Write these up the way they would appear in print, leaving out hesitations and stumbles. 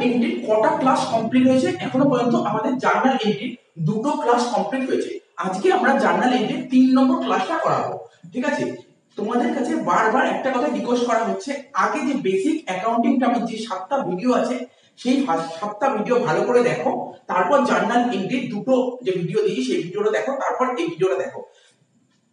Entry কটা class complete হয়েছে? এখনো পর্যন্ত আমাদের জার্নাল এন্ট্রি দুটো ক্লাস কমপ্লিট হয়েছে। আজকে আমরা জার্নাল এন্ট্রি 3 নম্বর ক্লাসটা করাবো, ঠিক আছে? তোমাদের কাছে বারবার একটা কথা রিকোয়েস্ট করা হচ্ছে, আগে যে বেসিক অ্যাকাউন্টিং টাইপের যে 7টা ভিডিও আছে সেই 7টা ভিডিও ভালো করে দেখো, তারপর জার্নাল এন্ট্রি দুটো যে ভিডিও দিই সেই ভিডিওটা দেখো, তারপর এই ভিডিওটা দেখো।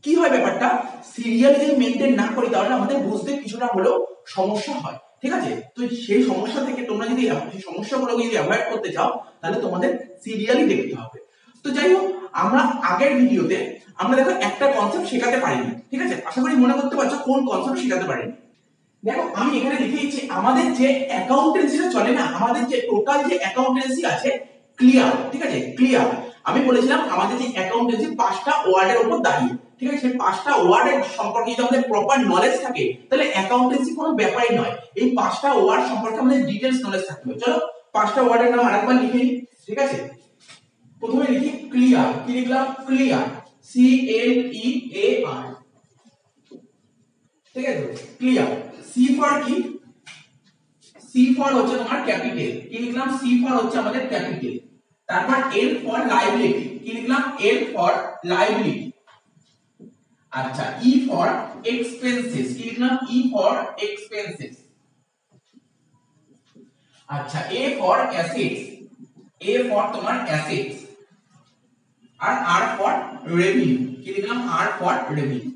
কি হয় ব্যাপারটা, সিরিয়াল যদি মেইনটেইন না করি তাহলে আমাদের বুঝতে কিছুটা হলেও সমস্যা হয়, ঠিক আছে? তো সেই সমস্যা থেকে তোমরা যদি সেই সমস্যাগুলোকে যদি অ্যাভয়েড করতে চাও তাহলে তোমাদের সিরিয়ালি দেখতে হবে। তো যাই হোক, আমরা আগের ভিডিওতে আমরা দেখো একটা কনসেপ্ট শেখাতে পারিনি, ঠিক আছে? আশা করি মনে করতে পারছো কোন কনসেপ্ট শেখাতে পারিনি। দেখো আমি এখানে লিখেছি আমাদের যে অ্যাকাউন্টেন্সিটা চলে না, আমাদের যে টোটাল যে অ্যাকাউন্টেন্সি আছে ক্লিয়ার, ঠিক আছে? ক্লিয়ার। আমি বলেছিলাম আমাদের যে অ্যাকাউন্টেন্সি 5টা ওয়ার্ডের উপর দাঁড়িয়ে, ঠিক আছে? সেই 5টা ওয়ার্ডের সম্পর্কে যদি আমাদের প্রপার নলেজ থাকে তাহলে অ্যাকাউন্টেন্সি কোনো ব্যাপারই নয়। এই 5টা ওয়ার্ড সম্পর্কে আমাদের ডিটেইলস নলেজ থাকতে হবে। চলো 5টা ওয়ার্ডের নাম আরেকবার লিখে নিই, ঠিক আছে? প্রথমে লিখি ক্লিয়ার। কি লিখলাম? ক্লিয়ার, সি এল ই এ আর, ঠিক আছে? ক্লিয়ার। সি ফর কি? সি ফর হচ্ছে তোমার ক্যাপিটাল। কি লিখলাম? সি ফর হচ্ছে আমাদের ক্যাপিটাল। তারপর এল ফর লায়াবিলিটি। কি লিখলাম? L for liability. আচ্ছা, ই ফর এক্সপেন্সেস। কি লিখলাম? E for expenses. আচ্ছা, A for assets. A for তোমার অ্যাসেটস। আর আর ফর রেভিনিউ। কি লিখলাম? R for revenue.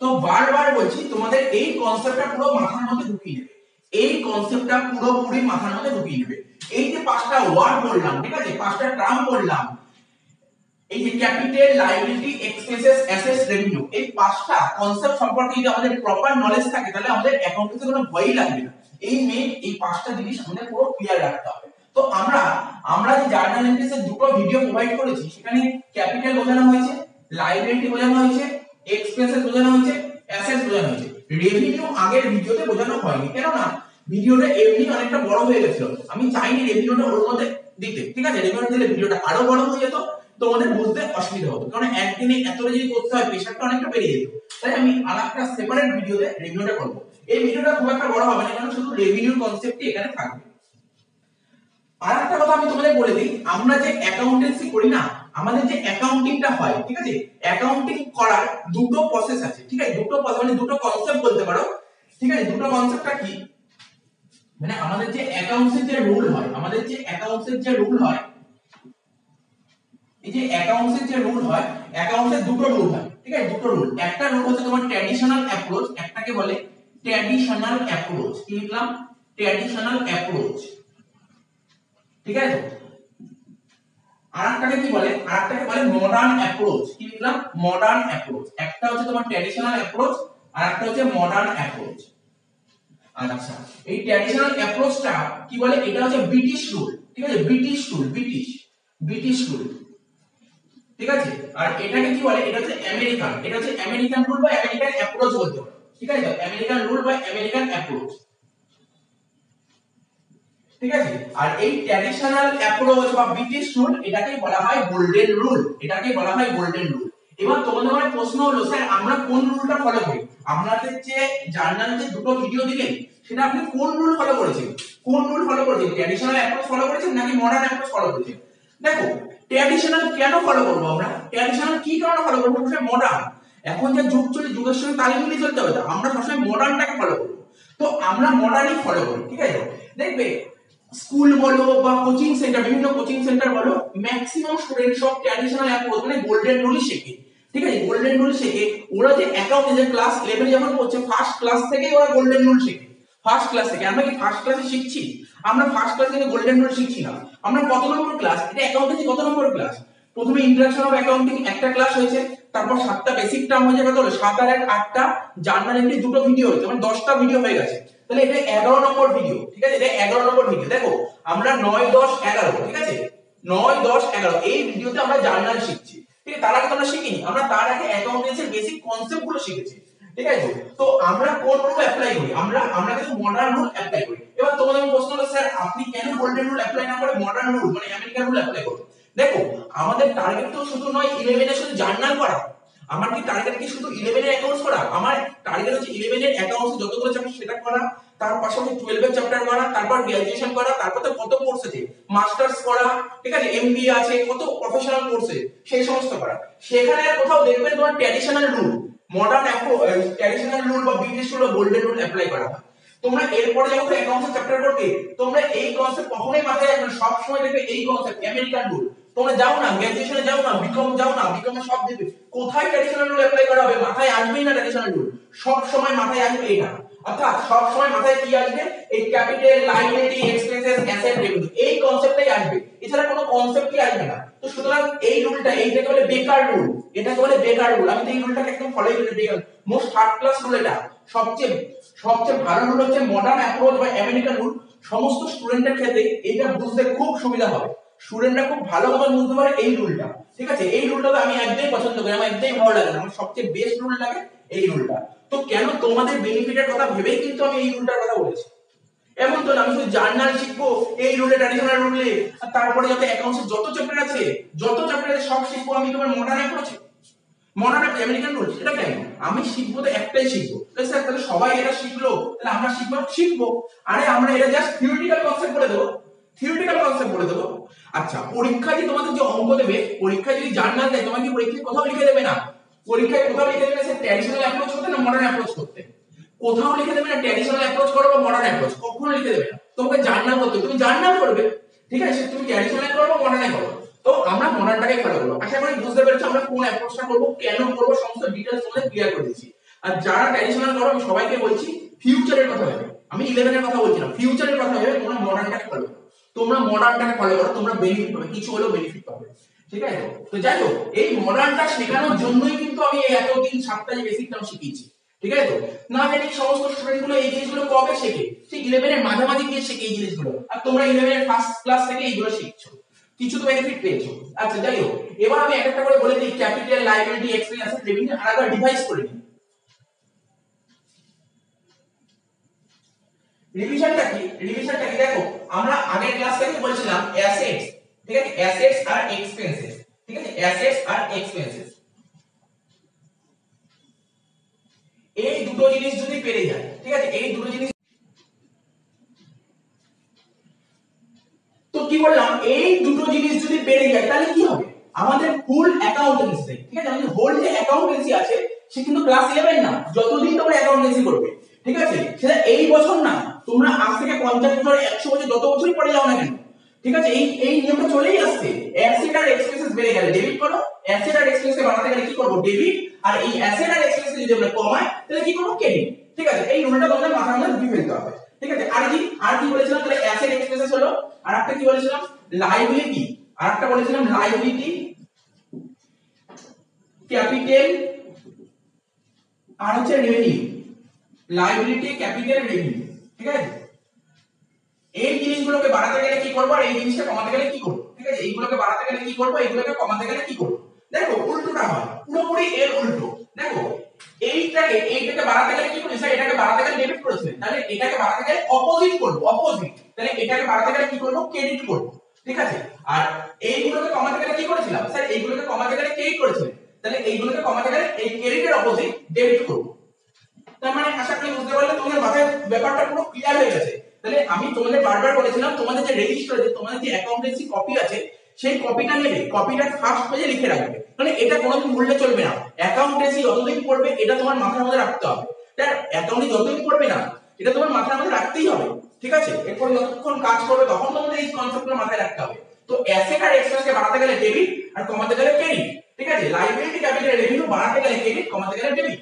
তো বারবার বলছি তোমাদের এই কনসেপ্টটা পুরো মাথার মধ্যে ঢুকিয়ে নেবে। এই কনসেপ্টটা পুরোপুরি মাথার মধ্যে ঢুকিয়ে নেবে। এই যে 5টা ওয়ার্ড বললাম, ঠিক আছে? 5টা টার্ম বললাম, এই যে capital, liability, expenses, assets, revenue, এই 5টা কনসেপ্ট সম্পর্কে যদি আমাদের প্রপার নলেজ থাকে তাহলে আমাদের অ্যাকাউন্টিংয়ে কোনো ভয়ই লাগবে না। এই মেইন এই 5টা জিনিস আমাদের পুরো ক্লিয়ার রাখতে হবে। তো আমরা যে জার্নাল এন্ট্রিসের দুটো ভিডিও প্রোভাইড করেছি সেখানে ক্যাপিটাল বোঝানো হয়েছে, লায়াবিলিটি বোঝানো হয়েছে, এক্সপেন্সেস বোঝানো হয়েছে, অ্যাসেটস বোঝানো হয়েছে। রেভিনিউ আগের ভিডিওতে বোঝানো হয়নি, কেন না ভিডিওটা এমনি অনেকটা বড় হয়ে গেছিল। আমি চাইনি রেভিনিউটা ওর মধ্যে দিতে, ঠিক আছে? রেভিনিউ দিলে ভিডিওটা আরো বড় হয়ে যেত, তোমাদের বুঝতে অসুবিধা হতো, কারণ একদিনে এতটা যদি করতে হয় প্রেশারটা অনেকটা বেড়ে যেত। তাই আমি আলাদা সেপারেট ভিডিওতে রেভিনিউটা করব। এই ভিডিওটা খুব একটা বড় হবে না, কারণ শুধু রেভিনিউ কনসেপ্টই এখানে থাকবে। আর একটা কথা আমি তোমাদের বলে দিই, আমরা যে অ্যাকাউন্টেন্সি করি না, আমাদের যে অ্যাকাউন্টিংটা হয়, ঠিক আছে? অ্যাকাউন্টিং করার দুটো প্রসেস আছে, ঠিক আছে? দুটো প্রসেস মানে দুটো কনসেপ্ট বলতে পারো, ঠিক আছে? দুটো কনসেপ্টটা কি, মানে আমাদের যে অ্যাকাউন্টসের যে রুল হয়, আমাদের যে অ্যাকাউন্টসের যে রুল হয়, এই যে অ্যাকাউন্টসের যে রুল হয়, অ্যাকাউন্টসের দুটো রুল হয়, ঠিক আছে? দুটো রুল। একটা রুল হচ্ছে তোমার ট্র্যাডিশনাল অ্যাপ্রোচ, একটাকে বলে ট্র্যাডিশনাল অ্যাপ্রোচ। কি লিখলাম? ট্র্যাডিশনাল অ্যাপ্রোচ, ঠিক আছে? আরেকটাকে কি বলে? আরেকটাকে বলে মডার্ন অ্যাপ্রোচ। কি লিখলাম? Modern approach. একটা হচ্ছে তোমার ট্র্যাডিশনাল অ্যাপ্রোচ আর একটা হচ্ছে মডার্ন অ্যাপ্রোচ। আচ্ছা, এই ট্র্যাডিশনাল অ্যাপ্রোচটা কি বলে? এটা হচ্ছে ব্রিটিশ রুল, ঠিক আছে? ব্রিটিশ রুল, ব্রিটিশ রুল, ঠিক আছে? আর এটাকে কি বলে? এটা হচ্ছে আমেরিকান, এটা হচ্ছে আমেরিকান রুল বা আমেরিকান অ্যাপ্রোচ বলতে পারো, ঠিক আছে? আমেরিকান রুল বা আমেরিকান অ্যাপ্রোচ, ঠিক আছে? আর এই ট্র্যাডিশনাল অ্যাপ্রোচ বা ব্রিটিশ রুল এটাকেই বলা হয় গোল্ডেন রুল, এটাকেই বলা হয় গোল্ডেন রুল। এবার তোমাদের মনে প্রশ্ন হলো, স্যার আমরা কোন রুলটা ফলো করি? আপনাদের যে জার্নালে যে দুটো ভিডিও দিলেন সেটা আপনি কোন রুল ফলো করেছেন? কোন রুল ফলো করেছেন? ট্র্যাডিশনাল অ্যাপ্রোচ ফলো করেছেন নাকি মডার্ন অ্যাপ্রোচ ফলো করেছেন? দেখো, ট্র্যাডিশনাল কেন ফলো করব আমরা? ট্র্যাডিশনাল কি কারণে ফলো করব? সবসময় মডার্ন, এখন যে যুগ চলে যুগের সঙ্গে তাল মিলিয়ে চলতে হবে, আমরা সবসময় মডার্নটাকে ফলো করব। তো আমরা মডার্নই ফলো করি, ঠিক আছে? দেখবে স্কুল বলো বা কোচিং সেন্টার, বিভিন্ন কোচিং সেন্টার বলো, ম্যাক্সিমাম স্টুডেন্ট সব ট্র্যাডিশনাল অ্যাপ্রোচ মানে গোল্ডেন রুলই শেখে, ঠিক আছে? গোল্ডেন রুল শেখে। ওরা যে অ্যাকাউন্টে ক্লাস 11 এ যখন পড়ছে ফার্স্ট ক্লাস থেকেই ওরা গোল্ডেন রুল শেখে, ফার্স্ট ক্লাস থেকে। আমরা কি ফার্স্ট ক্লাসে শিখছি? আমরা ফার্স্ট ক্লাস থেকে গোল্ডেন রুল শিখছি না। আমরা কত নম্বর ক্লাস? এটা অ্যাকাউন্টিং কত নম্বর ক্লাস? প্রথমে ইন্ট্রোডাকশন অফ অ্যাকাউন্টিং একটা ক্লাস হয়েছে, তারপর 7টা বেসিক টার্ম হয়ে যাবে, তাহলে 7 আর 1 8টা, জার্নাল এন্ট্রি দুটো ভিডিও হয়েছে, মানে 10টা ভিডিও হয়ে গেছে। তাহলে এটা 11 নম্বর ভিডিও, ঠিক আছে? এটা 11 নম্বর ভিডিও। দেখো আমরা 9 10 11, ঠিক আছে? 9 10 11 এই ভিডিওতে আমরা জার্নাল শিখছি, ঠিক আছে? তার আগে তো আমরা শিখিনি, আমরা তার আগে অ্যাকাউন্টেন্সির বেসিক কনসেপ্ট গুলো শিখেছি, ঠিক আছে? তো আমরা কোন রুল অ্যাপ্লাই করি? আমরা কিন্তু মডার্ন রুল অ্যাপ্লাই করি। এবার তোমাদের প্রশ্ন হলো, স্যার আপনি কেন গোল্ডেন রুল অ্যাপ্লাই না করে মডার্ন রুল মানে আমেরিকান রুল অ্যাপ্লাই করেন? দেখো, আমাদের টার্গেট তো শুধু নয় 11 এর শুধু জার্নাল করা, আমার কি টার্গেট কি শুধু 11 এর অ্যাকাউন্টস করা? আমার টার্গেট হচ্ছে 11 এর অ্যাকাউন্টস যতগুলো চ্যাপ্টার সেটা করা, তার পাশাপাশি 12 এর চ্যাপ্টার করা, তারপর গ্র্যাজুয়েশন করা, তারপর তো কত কোর্স আছে, মাস্টার্স করা, ঠিক আছে, এমবিএ আছে, কত প্রফেশনাল কোর্স আছে, সেই সমস্ত করা। সেখানে কোথাও দেখবেন তোমার traditional rule, modern traditional rule বা ব্রিটিশ রুল বা গোল্ডেন রুল অ্যাপ্লাই করা হয়। তোমরা এরপরে যখন অ্যাকাউন্টস চ্যাপ্টার করবে, তোমরা এই কনসেপ্ট কখনোই মাথায় রাখবে না, সব সময় দেখবে এই কনসেপ্ট আমেরিকান রুল। তোমরা যাও না গ্র্যাজুয়েশনে, যাও না বিকম, যাও না বিকমে, সব দেখবে কোথায় ট্র্যাডিশনাল রুল অ্যাপ্লাই করা হবে, মাথায় আসবেই না ট্র্যাডিশনাল রুল, সব সময় মাথায় আসবে এটা। অর্থাৎ সব সময় মাথায় কি আসবে, এই capital, liability, expenses, asset, revenue, এই কনসেপ্টটাই আসবে, এছাড়া কোনো কনসেপ্টই আসবে না। তো সুতরাং এই রুলটা, এইটাকে বলে বেকার রুল, এটাকে বলে বেকার রুল। আমি তো এই রুলটাকে একদম ফলোই করি, বেকার মোস্ট থার্ড ক্লাস রুল এটা। সবচেয়ে ভালো রুল হচ্ছে মডার্ন অ্যাপ্রোচ বা আমেরিকান রুল। সমস্ত স্টুডেন্টের ক্ষেত্রে এটা বুঝতে খুব সুবিধা হবে, স্টুডেন্টরা খুব ভালোভাবে বুঝতে পারে এই রুলটা, ঠিক আছে। এই রুলটা তো আমি একদমই পছন্দ করি, আমার একদমই ভালো লাগে, আমার সবচেয়ে বেস্ট রুল লাগে এই রুলটা। তো কেন, তোমাদের বেনিফিটের কথা ভেবেই কিন্তু আমি এই রুলটার কথা বলেছি। এমন তো আমি শুধু জার্নাল শিখবো এই রুলে, ট্র্যাডিশনাল রুলে, আর তারপরে যাতে অ্যাকাউন্টসের যত চ্যাপ্টার আছে সব শিখবো আমি তোমার মডার্ন অ্যাপ্রোচে, মডার্ন আমেরিকান রুল। এটা কেন, আমি শিখবো তো একটাই শিখবো, স্যার তাহলে সবাই এটা শিখলো, তাহলে আমরা শিখবো। আরে আমরা এটা জাস্ট থিওরিটিক্যাল কনসেপ্ট বলে দেবো, থিওরিটিক্যাল কনসেপ্ট বলে দেবো। আচ্ছা, পরীক্ষায় যে তোমাদের যে অঙ্ক দেবে, পরীক্ষায় যদি জার্নাল দেয়, তোমাকে পরীক্ষায় কোথাও লিখে দেবে না, পরীক্ষায় কোথাও লিখে দেবে না সে ট্র্যাডিশনাল অ্যাপ্রোচ করতে না মডার্ন অ্যাপ্রোচ করতে, কোথাও লিখে দেবে না ট্র্যাডিশনাল অ্যাপ্রোচ করো বা মডার্ন অ্যাপ্রোচ, কখনো লিখে দেবে না। তোমাকে জার্নাল করতে, তুমি জার্নাল করবে, ঠিক আছে, তুমি ট্র্যাডিশনাল করো বা মডার্ন করো। তো আমরা মডার্নটাকে ফলো করব। আশা করি বুঝতে পেরেছো আমরা কোন অ্যাপ্রোচটা করব, কেন করব, সমস্ত ডিটেইলস তোমাদের ক্লিয়ার করে দিয়েছি। আর যারা ট্র্যাডিশনাল করো, আমি সবাইকে বলছি ফিউচারের কথা ভেবে, আমি 11 এর কথা বলছি না, ফিউচারের কথা ভেবে তোমরা মডার্নটাকে ফলো করো, তোমরা মডার্নটাকে ফলো করো, তোমরা বেনিফিট পাবে, কিছু হলেও বেনিফিট পাবে, ঠিক আছে। তো যাই হোক, এই মডার্নটা শেখানোর জন্যই কিন্তু আমি এই এতদিন 7টা যে বেসিক টার্ম শিখিয়েছি, ঠিক আছে। তো না জানি সমস্ত স্টুডেন্ট গুলো এই জিনিসগুলো কবে শেখে, ঠিক 11 এর মাঝামাঝি গিয়ে শেখে এই জিনিসগুলো, আর তোমরা 11 এর ফার্স্ট ক্লাস থেকে এইগুলো শিখছো, কিছু তো বেনিফিট পেয়েছো। আচ্ছা যাই হোক, এবার আমি একটা করে বলে দিই capital, liability, expense, asset, revenue আর একবার ডিভাইস করে নিই। রিভিশনটা কি দেখো, আমরা আগের ক্লাস থেকে বলেছিলাম অ্যাসেটস, ঠিক আছে, অ্যাসেটস আর এক্সপেন্সেস, ঠিক আছে, অ্যাসেটস আর এক্সপেন্সেস, এই দুটো জিনিস যদি পেরে যায়, ঠিক আছে, এই দুটো জিনিস, তো কি বললাম, এই দুটো জিনিস যদি পেরে যায় তাহলে কি হবে, আমাদের ফুল অ্যাকাউন্টেন্সি, ঠিক আছে, আমাদের হোল যে অ্যাকাউন্টেন্সি আছে সে কিন্তু ক্লাস 11 না, যতদিন তোমরা অ্যাকাউন্টেন্সি করবে, ঠিক আছে, সেটা এই বছর না, তোমরা আজ থেকে 50 বছর 100 বছর যত বছরই পড়ে যাও না কেন, ঠিক আছে, এই নিয়মটা চলেই আসছে। অ্যাসেট আর এক্সপেন্সেস বেড়ে গেলে ডেবিট করো, অ্যাসেট আর এক্সপেন্সকে বাড়াতে গেলে কি করব, ডেবিট, আর এই অ্যাসেট আর এক্সপেন্স যদি আমরা কমাই তাহলে কি করব, ক্রেডিট, ঠিক আছে। এই রুলটা তোমাদের মাথার মধ্যে ঢুকিয়ে ফেলতে হবে, ঠিক আছে। আর কি বলেছিলাম, তাহলে অ্যাসেট এক্সপেন্সেস হলো, আর একটা কি বলেছিলাম, লায়াবিলিটি, আর একটা বলেছিলাম লায়াবিলিটি, ক্যাপিটাল আর হচ্ছে রেভিনিউ, লায়াবিলিটি, ক্যাপিটাল, রেভিনিউ, ঠিক আছে। এই জিনিসগুলোকে বাড়াতে গেলে কি করব, আর এই জিনিসটা কমাতে গেলে কি করব, ঠিক আছে, এইগুলোকে বাড়াতে গেলে কি করব, এইগুলোকে কমাতে গেলে কি করব। দেখো উল্টোটা হয়, পুরোপুরি এর উল্টো। দেখো এইটাকে বাড়াতে গেলে কি করি, স্যার এটাকে বাড়াতে গেলে ডেবিট করেছিলেন, তাহলে এটাকে বাড়াতে গেলে অপোজিট করব, অপোজিট, তাহলে এটাকে বাড়াতে গেলে কি করব, ক্রেডিট করব, ঠিক আছে। আর এইগুলোকে কমাতে গেলে কি করেছিলাম, স্যার এইগুলোকে কমাতে গেলে ক্রেডিট করেছিলেন, তাহলে এইগুলোকে কমাতে গেলে এই ক্রেডিটের অপোজিট ডেবিট করব। তার মানে আশা করি বুঝতে পারলে, তোমাদের মাথায় ব্যাপারটা পুরো ক্লিয়ার হয়ে গেছে। তাহলে আমি তোমাদের বারবার বলেছিলাম, তোমাদের যে রেজিস্টার আছে, তোমাদের যে অ্যাকাউন্টেন্সি কপি আছে, সেই কপিটা নেবে, কপিটা ফার্স্ট পেজে লিখে রাখবে, মানে এটা কোনোদিন ভুললে চলবে না। অ্যাকাউন্টেন্সি যতদিন পড়বে এটা তোমার মাথার মধ্যে রাখতে হবে, তার অ্যাকাউন্টিং যতদিন পড়বে না এটা তোমার মাথার মধ্যে রাখতেই হবে, ঠিক আছে। এরপর যতক্ষণ কাজ করবে তখন তোমাদের এই কনসেপ্টগুলো মাথায় রাখতে হবে। তো অ্যাসেট আর এক্সপেন্সকে বাড়াতে গেলে ডেবিট আর কমাতে গেলে ক্রেডিট, ঠিক আছে। লায়াবিলিটি, ক্যাপিটাল, রেভিনিউ বাড়াতে গেলে ক্রেডিট, কমাতে গেলে ডেবিট।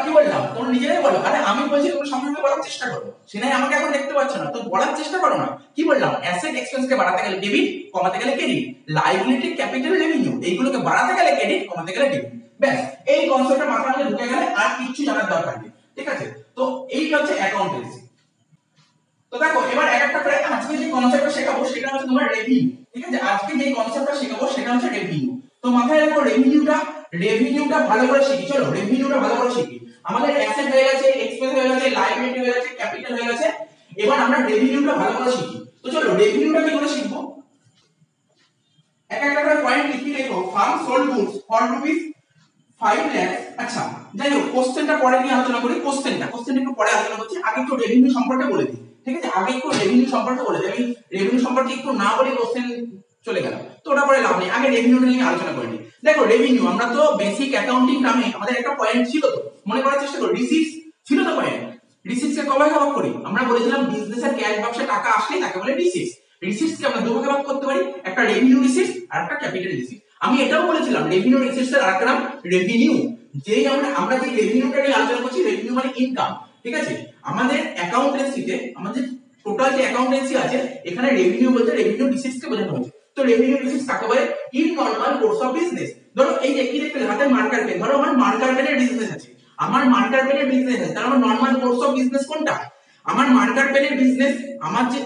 কি বললাম, তোমরা নিজেরাই বলো, আরে আমি বলছি তুমি সঙ্গে বলার চেষ্টা করো, সেটাই আমাকে এখন দেখতে পাচ্ছ না, তো বলার চেষ্টা করো না। কি বললাম, অ্যাসেট এক্সপেন্সকে বাড়াতে গেলে ডেবিট, কমাতে গেলে ক্রেডিট, লায়াবিলিটি, ক্যাপিটাল, রেভিনিউ এইগুলোকে বাড়াতে গেলে ক্রেডিট, কমাতে গেলে ডেবিট। ব্যাস, এই কনসেপ্টটা মাথার মধ্যে ঢুকে গেলে আর কিচ্ছু জানার দরকার নেই, ঠিক আছে। তো এইটা হচ্ছে অ্যাকাউন্টেন্সি। তো দেখো এবার এক একটা করে আজকে যে কনসেপ্টটা শেখাবো সেটা হচ্ছে তোমার রেভিনিউ, ঠিক আছে। আজকে যে কনসেপ্টটা শেখাবো সেটা হচ্ছে রেভিনিউ। তো মাথায় রাখো রেভিনিউটা ভালো করে শিখি, চলো রেভিনিউটা ভালো করে শিখি। আমাদের অ্যাসেট হয়ে গেছে, এক্সপেন্স হয়ে গেছে, লায়াবিলিটি হয়ে গেছে, ক্যাপিটাল হয়ে গেছে, এবার আমরা রেভিনিউটা ভালো করে শিখি। তো চলো রেভিনিউটা কি করে শিখবো, এক একটা করে পয়েন্ট লিখি। দেখো farm sold goods for 5 lakh. আচ্ছা যাই হোক, কোশ্চেনটা পরে নিয়ে আলোচনা করি। কোশ্চেনটা একটু পরে আলোচনা করছি, আগে একটু রেভিনিউ সম্পর্কে বলে দিই। ঠিক আছে, আগে একটু রেভিনিউ সম্পর্কে বলে দিই। আমি রেভিনিউ সম্পর্কে একটু না বলে কোশ্চেন চলে গেল, তো ওটা পরে লাভ নেই, আগে রেভিনিউটা নিয়ে আলোচনা করে নিই। দেখো রেভিনিউ, আমরা তো বেসিক অ্যাকাউন্টিং নামে আমাদের একটা পয়েন্ট ছিল, তো মনে করার চেষ্টা করো, রিসিটস ছিল তো পয়েন্ট। রিসিটস কে কবে ভাগ করি? আমরা বলেছিলাম বিজনেসের ক্যাশ বাক্সে টাকা আসলে তাকে বলে রিসিটস। রিসিটস কে আমরা দুভাগে ভাগ করতে পারি, একটা রেভিনিউ রিসিটস আর একটা ক্যাপিটাল রিসিটস। আমি এটাও বলেছিলাম রেভিনিউ রিসিটস এর আরেকটা নাম রেভিনিউ। যেই আমরা যে রেভিনিউটা নিয়ে আলোচনা করছি, রেভিনিউ মানে ইনকাম। ঠিক আছে, আমাদের অ্যাকাউন্টেন্সিতে আমাদের টোটাল যে অ্যাকাউন্টেন্সি আছে, এখানে রেভিনিউ বলতে রেভিনিউ রিসিটস কে বোঝানো হয়েছে। তো রেভিনিউ রিসিটস কাকে বলে? In normal course of business. ধরো এই যে কি দেখতে হাতে মার্কার পেন, ধরো আমার মার্কার পেনের বিজনেস আছে, আমার মার্কার পেনের বিজনেস আছে, তার আমার নরমাল কোর্স অফ বিজনেস কোনটা? আমার মার্কার পেনের বিজনেস।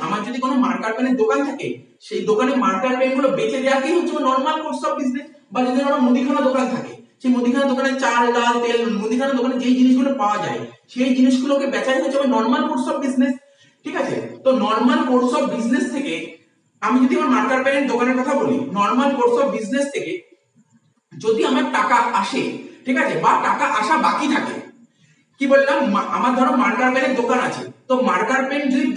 আমার যদি কোনো মার্কার পেনের দোকান থাকে, সেই দোকানে মার্কার পেন গুলো বেচে দেওয়াকেই হচ্ছে নরমাল কোর্স অফ বিজনেস। বা যদি আমার মুদিখানা দোকান থাকে, সেই মুদিখানা দোকানে চাল ডাল তেল, মুদিখানা দোকানে যেই জিনিসগুলো পাওয়া যায় সেই জিনিসগুলোকে বেচাই হচ্ছে আমার নরমাল কোর্স অফ বিজনেস। ঠিক আছে, তো নরমাল কোর্স অফ বিজনেস থেকে আমি যদি আমার মার্কার পেনের দোকানের কথা বলি, নরমাল কোর্স অফ বিজনেস থেকে যদি আমার টাকা আসে, ঠিক আছে, বা টাকা আসা বাকি থাকে, কি বললাম, আমার ধরো মার্কার পেনের দোকান আছে, তো মার্কার পেন যদি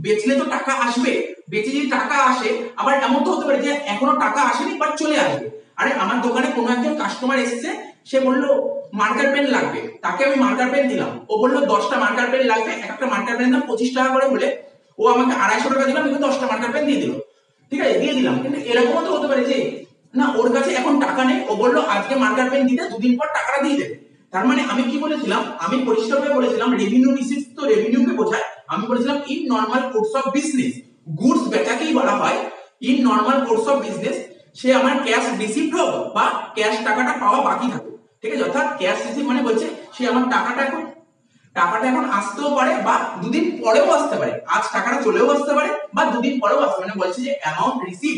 বেচলে তো টাকা আসবে। বেচে যদি টাকা আসে, আবার এমন তো হতে পারে যে এখনো টাকা আসেনি বাট চলে আসবে। আরে আমার দোকানে কোনো একজন কাস্টমার এসেছে, সে বললো মার্কার পেন লাগবে, তাকে আমি মার্কার পেন দিলাম, ও বললো 10টা মার্কার পেন লাগবে, একটা মার্কার পেনের দাম 25 টাকা করে বলে ও আমাকে 250 টাকা দিলাম, কিন্তু 10টা মার্কার পেন দিয়ে দিল। ঠিক আছে, দিয়ে দিলাম, কিন্তু এরকমও তো হতে পারে যে না, ওর কাছে এখন টাকা নেই, ও বললো আজকে মার্কার পেন দিতে 2 দিন পর টাকাটা দিয়ে দেবে। তার মানে আমি কি বলেছিলাম, আমি পরিষ্কারভাবে বলেছিলাম রেভিনিউ রিসিটস তো রেভিনিউকে বোঝায়। আমি বলেছিলাম in normal course of business, goods বেচাকেই বলা হয় in normal course of business. সে আমার ক্যাশ রিসিভড হোক বা ক্যাশ টাকাটা পাওয়া বাকি থাকুক। ঠিক আছে, অর্থাৎ ক্যাশ রিসিভ মানে বলছে সে আমার টাকাটা এখন আসতেও পারে বা 2 দিন পরেও আসতে পারে, আজ টাকাটা চলেও আসতে পারে বা 2 দিন পরেও আসতে পারে। মানে বলছে যে amount receive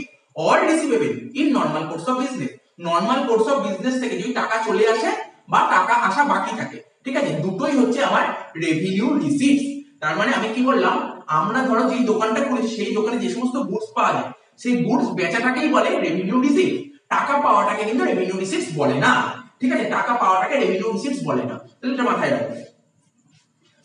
or receivable in normal course of business. Normal course of business থেকে যদি টাকা চলে আসে বা টাকা আসা বাকি থাকে, ঠিক আছে, দুটোই হচ্ছে আমার রেভিনিউ রিসিটস। তার মানে আমি কি বললাম, আমরা ধরো যে দোকানটা করেছি সেই দোকানে যে সমস্ত গুডস পাওয়া যায়, সেই গুডস বেচাটাকেই বলে রেভিনিউ রিসিট। টাকা পাওয়াটাকে কিন্তু রেভিনিউ রিসিটস বলে না। ঠিক আছে, টাকা পাওয়াটাকে রেভিনিউ রিসিটস বলে না, তাহলে এটা মাথায় রাখবে।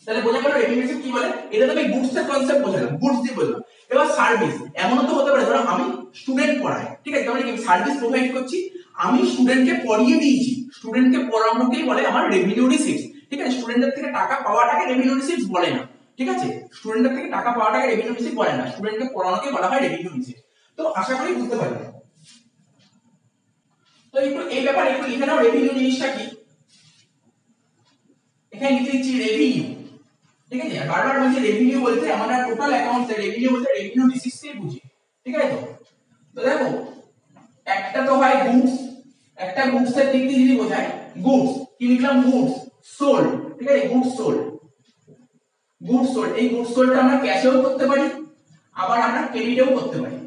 তাহলে বোঝা গেল রেভিনিউ রিসিট কি বলে। এটা তো আমি গুডস এর কনসেপ্ট বোঝালাম, গুডস দিয়ে বললাম। এবার সার্ভিস, এমনও তো হতে পারে ধরো আমি স্টুডেন্ট পড়াই, ঠিক আছে, তাহলে কি সার্ভিস প্রোভাইড করছি, আমি স্টুডেন্টকে পড়িয়ে দিয়েছি, স্টুডেন্টকে পড়ানোকেই বলে আমার রেভিনিউ রিসিট। ঠিক আছে, স্টুডেন্টের থেকে টাকা পাওয়াটাকে রেভিনিউ রিসিট বলে না। ঠিক আছে, স্টুডেন্টের থেকে টাকা পাওয়াটাকে রেভিনিউ রিসিট বলে না, স্টুডেন্টকে পড়ানোকে বলা হয় রেভিনিউ রিসিট। তো আশা করি বুঝতে পারবে। তো একটু এই ব্যাপারে একটু লিখে নাও রেভিনিউ জিনিসটা কি। এখানে লিখে দিচ্ছি রেভিনিউ। ঠিক আছে, বারবার বলছি রেভিনিউ বলতে আমরা টোটাল অ্যাকাউন্টস এর রেভিনিউ বলতে রেভিনিউ রিসিটস কে বুঝি। ঠিক আছে, তো দেখো একটা তো হয় গুডস, একটা গুডস এর দিক দিয়ে যদি বোঝায়, গুডস কি লিখলাম, গুডস সোল্ড। ঠিক আছে, গুডস সোল্ড, গুডস সোল্ড, এই গুডস সোল্ডটা আমরা ক্যাশেও করতে পারি, আবার আমরা ক্রেডিটেও করতে পারি।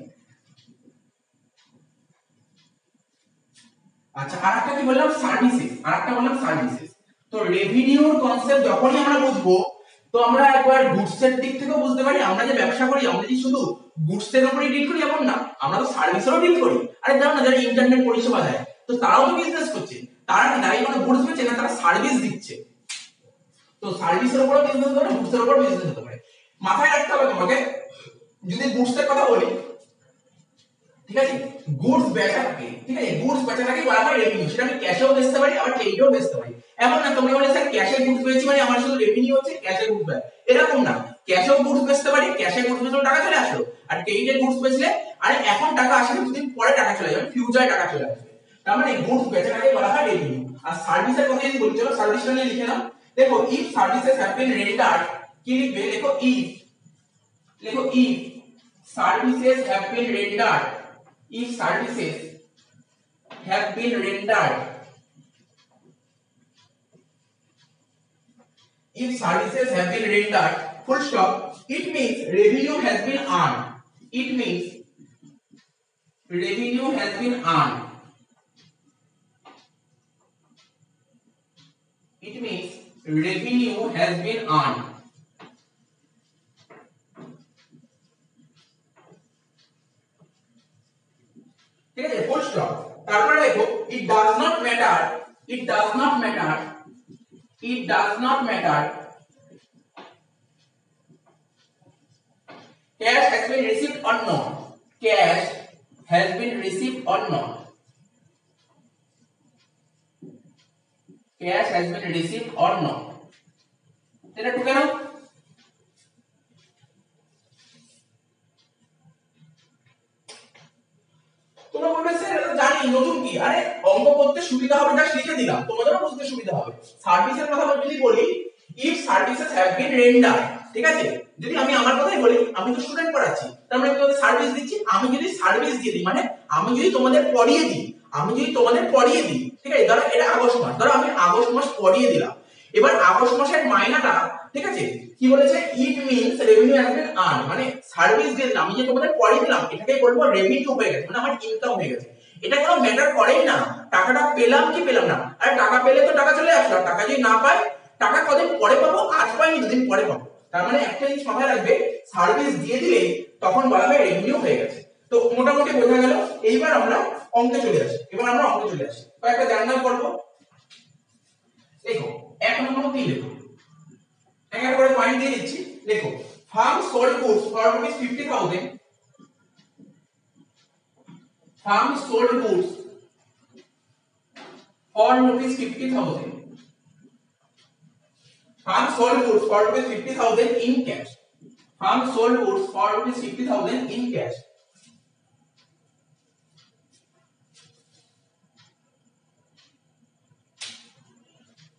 আচ্ছা, আরেকটা কি বললাম, সার্ভিসেস, আরেকটা বললাম সার্ভিসেস। তো রেভিনিউর কনসেপ্ট যখনই আমরা বুঝবো, তো আমরা একবার গুডস এর দিক থেকেও বুঝতে পারি, আমরা যে ব্যবসা করি আমরা যে শুধু গুডস এর উপরই ডিল করি এমন না, আমরা তো সার্ভিসেরও ডিল করি। আরে জানো না, যারা ইন্টারনেট পরিষেবা দেয়, তো তারাও তো বিজনেস করছে, তারা কি তারাই কোনো গুডস বেচে না, তারা সার্ভিস দিচ্ছে। তো সার্ভিসের উপরও বিজনেস হতে পারে, গুডস এর উপর বিজনেস হতে পারে। মাথায় রাখতে হবে তোমাকে, যদি গুডস এর কথা বলি, ঠিক আছে, গুডস বেচাটাকে, ঠিক আছে, গুডস বেচাটাকে বলা হয় রেভিনিউ। সেটা আমি ক্যাশেও বেচতে পারি, আবার ক্রেডিটেও বেচতে পারি। এমন না তোমরা বলে স্যার ক্যাশে গুডস বেচি মানে আমার শুধু রেভিনিউ হচ্ছে, ক্যাশে গুডস বেচ, এরকম না। ক্যাশেও গুডস বেচতে পারি, ক্যাশে গুডস বেচলে টাকা চলে আসলো, আর ক্রেডিটে গুডস বেচলে আরে এখন টাকা আসলে দুদিন পরে টাকা চলে যাবে, ফিউচারে টাকা চলে আসবে। তার মানে গুডস বেচাটাকে বলা হয় রেভিনিউ। আর সার্ভিসের কথা যদি বলি, চলো সার্ভিসটা নিয়ে লিখে নাও। দেখো if services have been rendered, কি লিখবে, লেখো ইফ, লেখো if services have been rendered, if services have been rendered, if services have been rendered, full stop, it means revenue has been earned, it means revenue has been earned, it means revenue has been earned. ঠিক আছে, full stop. তারপরে দেখো it does not matter, it does not matter, it does not matter cash has been received or not, cash has been received or not, cash has been received or not, এটা টুকে নাও। তোমরা বলবে sir এটা জানি নতুন কি, আরে অঙ্ক করতে সুবিধা হবে না লিখে দিলাম, তোমাদেরও বুঝতে সুবিধা হবে। সার্ভিসের কথা যদি বলি, if services have been rendered, ঠিক আছে, যদি আমি আমার কথাই বলি, আমি তো স্টুডেন্ট পড়াচ্ছি, তার মানে তোমাদের সার্ভিস দিচ্ছি, আমি যদি সার্ভিস দিয়ে দিই মানে আমি যদি তোমাদের পড়িয়ে দিই, আমি যদি তোমাদের পড়িয়ে দিই, ঠিক আছে, ধরো এটা আগস্ট মাস, ধরো আমি আগস্ট মাস পড়িয়ে দিলাম, এবার আগস্ট মাসের মাইনাটা, ঠিক আছে, কি বলেছে, it means revenue has been earn, মানে সার্ভিস দিয়ে দিলাম, আমি যে তোমাদের পড়িয়ে দিলাম এটাকে বলবো রেভিনিউ হয়ে গেছে, মানে আমার ইনকাম হয়ে গেছে। এটা কোনো ম্যাটার করেই না টাকাটা পেলাম কি পেলাম না, আর টাকা পেলে তো টাকা চলে আসলো, টাকা যদি না পাই টাকা কদিন পরে পাবো, আজ পাইনি দুদিন পরে পাবো। তার মানে একটা জিনিস মাথায় রাখবে, সার্ভিস দিয়ে দিলে তখন বলা হয় রেভিনিউ হয়ে গেছে। তো মোটামুটি বোঝা গেল। এইবার আমরা অঙ্কে চলে আসি, কয়েকটা জার্নাল করব। দেখো 1 নম্বর কি লেখো, একটা করে পয়েন্ট দিয়ে দিচ্ছি, দেখো farm sold goods for ₹50,000, farm sold goods for ₹50,000, farm sold goods for ₹50,000 in cash, farm sold goods for ₹50,000 in cash,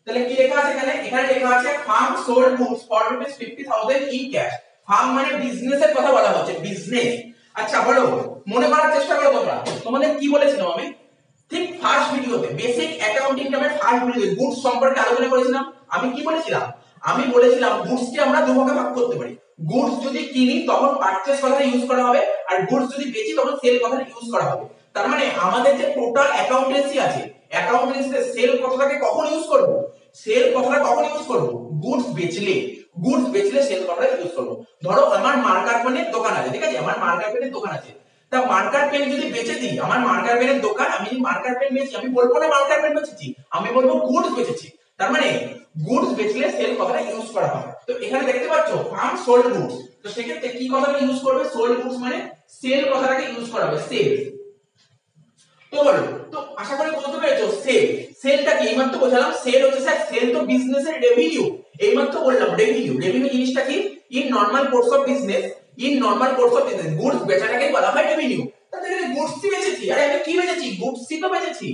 তাহলে কি লেখা আছে এখানে, এখানে লেখা আছে farm sold goods for ₹50,000 in cash, farm মানে বিজনেসের কথা বলা হচ্ছে, বিজনেস। আচ্ছা বলো, মনে করার চেষ্টা করো তোমরা, তোমাদের কি বলেছিলাম আমি ঠিক ফার্স্ট ভিডিওতে, বেসিক অ্যাকাউন্টিং নামের ফার্স্ট ভিডিওতে গুডস সম্পর্কে আলোচনা করেছিলাম। আমি কি বলেছিলাম, আমি বলেছিলাম গুডস কে আমরা দুই ভাগে ভাগ করতে পারি, গুডস যদি কিনি তখন পারচেজ কথাটা ইউজ করা হবে, আর গুডস যদি বেচি তখন সেল কথাটা ইউজ করা হবে। তার মানে আমাদের যে টোটাল অ্যাকাউন্টেন্সি আছে, অ্যাকাউন্টেন্সিতে সেল কথাটাকে কখন ইউজ করব, সেল কথাটা কখন ইউজ করব, গুডস বেচলে, গুডস বেচলে সেল কথাটা ইউজ করব। ধরো আমার মার্কার পেনের দোকান আছে, ঠিক আছে, আমার মার্কার পেনের দোকান আছে, তা মার্কার পেন যদি বেচে দিই, আমার মার্কার পেনের দোকান, আমি যদি মার্কার পেন বেচি, আমি বলবো না মার্কার পেন বেচেছি, আমি বলবো গুডস বেচেছি। তার মানে গুডস বেচলে সেল কথাটা ইউজ করা হবে। তো এখানে দেখতে পাচ্ছ ফার্ম সোল্ড গুডস, তো সেক্ষেত্রে কি কথাটা ইউজ করবে, সোল্ড গুডস মানে সেল কথাটাকে ইউজ করা হবে, সেল। তো বলো, তো আশা করি বুঝতে পেরেছো সেল, সেলটা কি এইমাত্র বোঝালাম, সেল হচ্ছে স্যার, সেল তো বিজনেসের রেভিনিউ, এইমাত্র বললাম রেভিনিউ, রেভিনিউ জিনিসটা কি, in normal course of business, in normal course of business goods বেচাটাকে বলা হয় রেভিনিউ। তাহলে গুডসই বেচেছি, আরে আমি কি বেচেছি, গুডসই তো বেচেছি,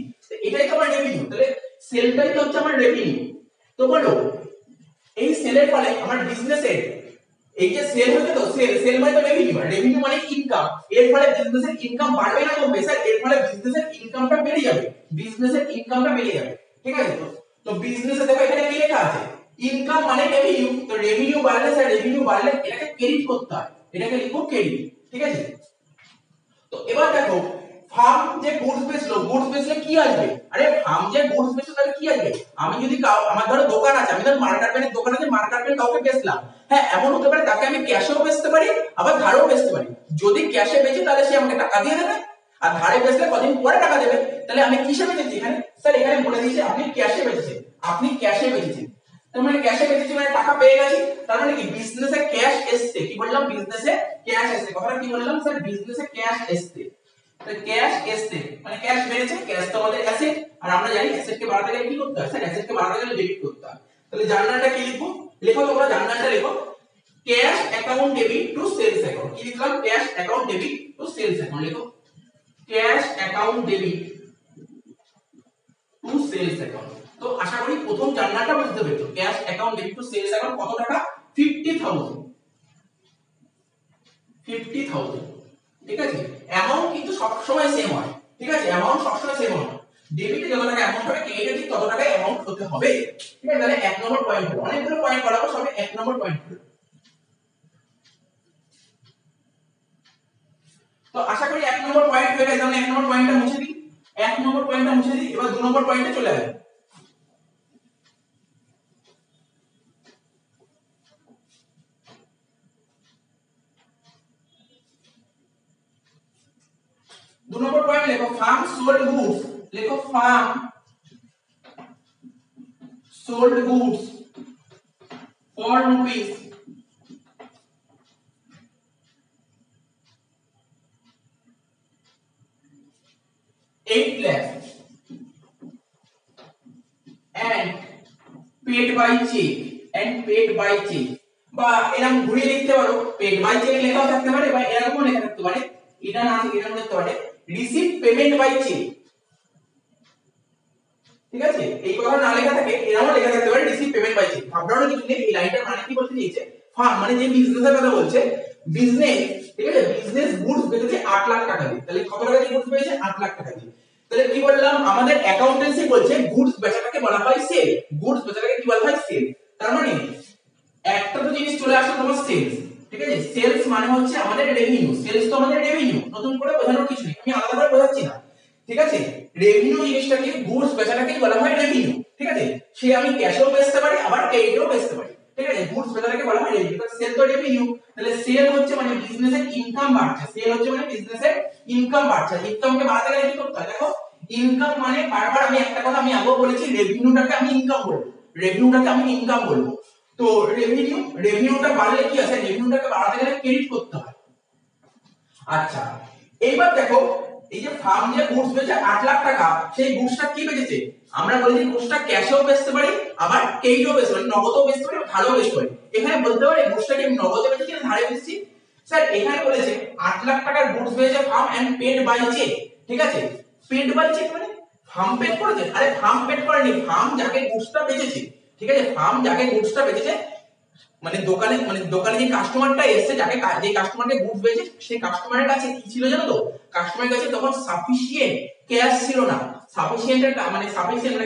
এটাই তো আমার রেভিনিউ, তাহলে সেলটাই তো হচ্ছে আমার রেভিনিউ। তো বলো এই সেলের ফলে আমার বিজনেসের এই যে সেল হচ্ছে, তো সেল, সেল মানে তো রেভিনিউ, আর রেভিনিউ মানে ইনকাম, এর ফলে বিজনেসের ইনকাম বাড়বে না কমবে, স্যার এর ফলে বিজনেসের ইনকামটা বেড়ে যাবে, বিজনেসের ইনকামটা বেড়ে যাবে, ঠিক আছে। তো বিজনেসে দেখো এখানে কি লেখা আছে, ইনকাম মানে রেভিনিউ, তো রেভিনিউ বাড়লে, স্যার রেভিনিউ বাড়লে এটাকে ক্রেডিট করতে হয়, এটাকে লিখো ক্রেডিট, ঠিক আছে। তো এবার দেখো ফার্ম যে গুডস বেচলো, গুডস বেচলে কি আসবে, আরে ফার্ম যে গুডস বেচলো তাহলে কি আসবে, আমি যদি আমার ধরো দোকান আছে, আমি ধরো মার্কার পেনের দোকান আছে, মার্কার পেন কাউকে বেচলাম, হ্যাঁ এমন হতে পারে তাকে আমি ক্যাশেও বেচতে পারি, আবার ধারেও বেচতে পারি। যদি ক্যাশে বেচি তাহলে সে আমাকে টাকা দিয়ে দেবে, আর ধারে বেচলে কদিন পরে টাকা দেবে। তাহলে আমি কিসে বেচেছি এখানে, স্যার এখানে বলে দিয়েছি আপনি ক্যাশে বেচেছেন, আপনি ক্যাশে বেচেছেন, তার মানে ক্যাশে বেচেছি মানে টাকা পেয়ে গেছি, তার মানে কি বিজনেসে ক্যাশ এসছে, কি বললাম বিজনেসে ক্যাশ এসছে, কথাটা কি বললাম স্যার, বিজনেসে ক্যাশ এসছে, ক্যাশ এসছে মানে ক্যাশ বেড়েছে, ক্যাশ তো আমাদের অ্যাসেট, আর আমরা জানি অ্যাসেট কে বাড়াতে গেলে কি করতে হয়, স্যার অ্যাসেট কে বাড়াতে গেলে ডেবিট করতে হয়। তাহলে জার্নালটা কি লিখবো, লেখো তোমরা জার্নালটা লেখো, cash account debit to sales account, কি লিখলাম, cash account debit to sales account, লেখো cash account debit to sales account. তো আশা করি প্রথম জার্নালটা বুঝতে পেরেছো, cash account debit to sales account কত টাকা, 50,000, 50,000, ঠিক আছে। অ্যামাউন্ট কিন্তু সব সময় সেম হয়, ঠিক আছে, অ্যামাউন্ট সব সময় সেম হয়, ডেবিটে যত টাকা অ্যামাউন্ট হবে ক্রেডিটে ঠিক তত টাকা অ্যামাউন্ট হতে হবে, ঠিক আছে। তাহলে 1 নম্বর পয়েন্ট হলো, অনেকগুলো পয়েন্ট করাবো, সবে 1 নম্বর পয়েন্ট হলো। তো আশা করি 1 নম্বর পয়েন্ট হয়ে গেছে, তাহলে 1 নম্বর পয়েন্টটা মুছে দিই, 1 নম্বর পয়েন্টটা মুছে দিই, এবার 2 নম্বর পয়েন্টে চলে আসি। दो नंबर पॉइंट लिखो फार्म सोल्ड गुड्स, लिखो farm sold goods for rupees 8 lakhs and paid by check বা এরকম ঘুরিয়ে লিখতে পারো paid by check লেখাও থাকতে পারে বা এরকমও লেখা থাকতে পারে, এটা না থেকে এরকম লিখতে পারে receive payment by check, ঠিক আছে। এই কথা না লেখা থাকে এরকমও লেখা থাকতে পারে receive payment by check। ভাবনার কিছু নেই, এই লাইনটার মানে কি বলতে চাইছে, ফার্ম মানে যে বিজনেসের কথা বলছে, বিজনেস, ঠিক আছে, বিজনেস গুডস বেচেছে 8 লাখ টাকা দিয়ে, তাহলে কত টাকা দিয়ে গুডস পেয়েছে 8 লাখ টাকা দিয়ে। তাহলে কি বললাম, আমাদের অ্যাকাউন্টেন্সি বলছে গুডস বেচাটাকে বলা হয় সেল, গুডস বেচাটাকে কি বলা হয় সেল। তার মানে একটা তো জিনিস চলে আসলো তোমার সেলস, ঠিক আছে, সেলস মানে হচ্ছে আমাদের রেভিনিউ, সেলস তো আমাদের রেভিনিউ, নতুন করে বোঝানোর কিছু নেই, আমি আলাদা করে বোঝাচ্ছি না, ঠিক আছে। রেভিনিউ জিনিসটাকে, গুডস বেচাটাকে বলা হয় রেভিনিউ, ঠিক আছে, সে আমি ক্যাশেও বেচতে পারি আবার ক্রেডিটেও বেচতে পারি, ঠিক আছে, গুডস বেচাটাকে বলা হয় রেভিনিউ। তো সেল তো রেভিনিউ, তাহলে সেল হচ্ছে মানে বিজনেসের ইনকাম বাড়ছে, সেল হচ্ছে মানে বিজনেসের ইনকাম বাড়ছে। ইনকামকে বাড়াতে গেলে কি করতে হয়, দেখো ইনকাম মানে বারবার আমি একটা কথা আমি আগেও বলেছি, রেভিনিউটাকে আমি ইনকাম বলবো, রেভিনিউটাকে আমি ইনকাম বলবো। তো রেভিনিউটা বাড়লে কি আছে, রেভিনিউটাকে বাড়াতে গেলে ক্রেডিট করতে হয়। আচ্ছা এইবার দেখো, এই যে ফার্ম যে গুডস বেচে 8 লাখ টাকা, সেই গুডসটা কি বেচেছে, আমরা বলি যে গুডসটা ক্যাশেও বেচতে পারি আবার ক্রেডিটও বেচতে পারি, নগদও বেচতে পারি, ধারেও বেচতে পারি। এখানে বলতে পারি গুডসটাকে আমি নগদে বেচেছি না ধারে বেচেছি। স্যার এখানে বলেছে 8 লাখ টাকার গুডস বেচেছে firm and paid by cheque, ঠিক আছে, পেড বাই চেক মানে ফার্ম পেড করেছে, আরে ফার্ম পেড করেনি, ফার্ম যাকে গুডসটা বেচেছে, ঠিক আছে, ফার্ম যাকে গুডসটা বেচেছে, মানে দোকানে যে কাস্টমারটা এসেছে, যাকে যে কাস্টমারকে গুডস বেচে, সেই কাস্টমারের কাছে কি ছিল জানো তো, কাস্টমারের কাছে তখন সাফিশিয়েন্ট ক্যাশ ছিল না, সাফিশিয়েন্ট মানে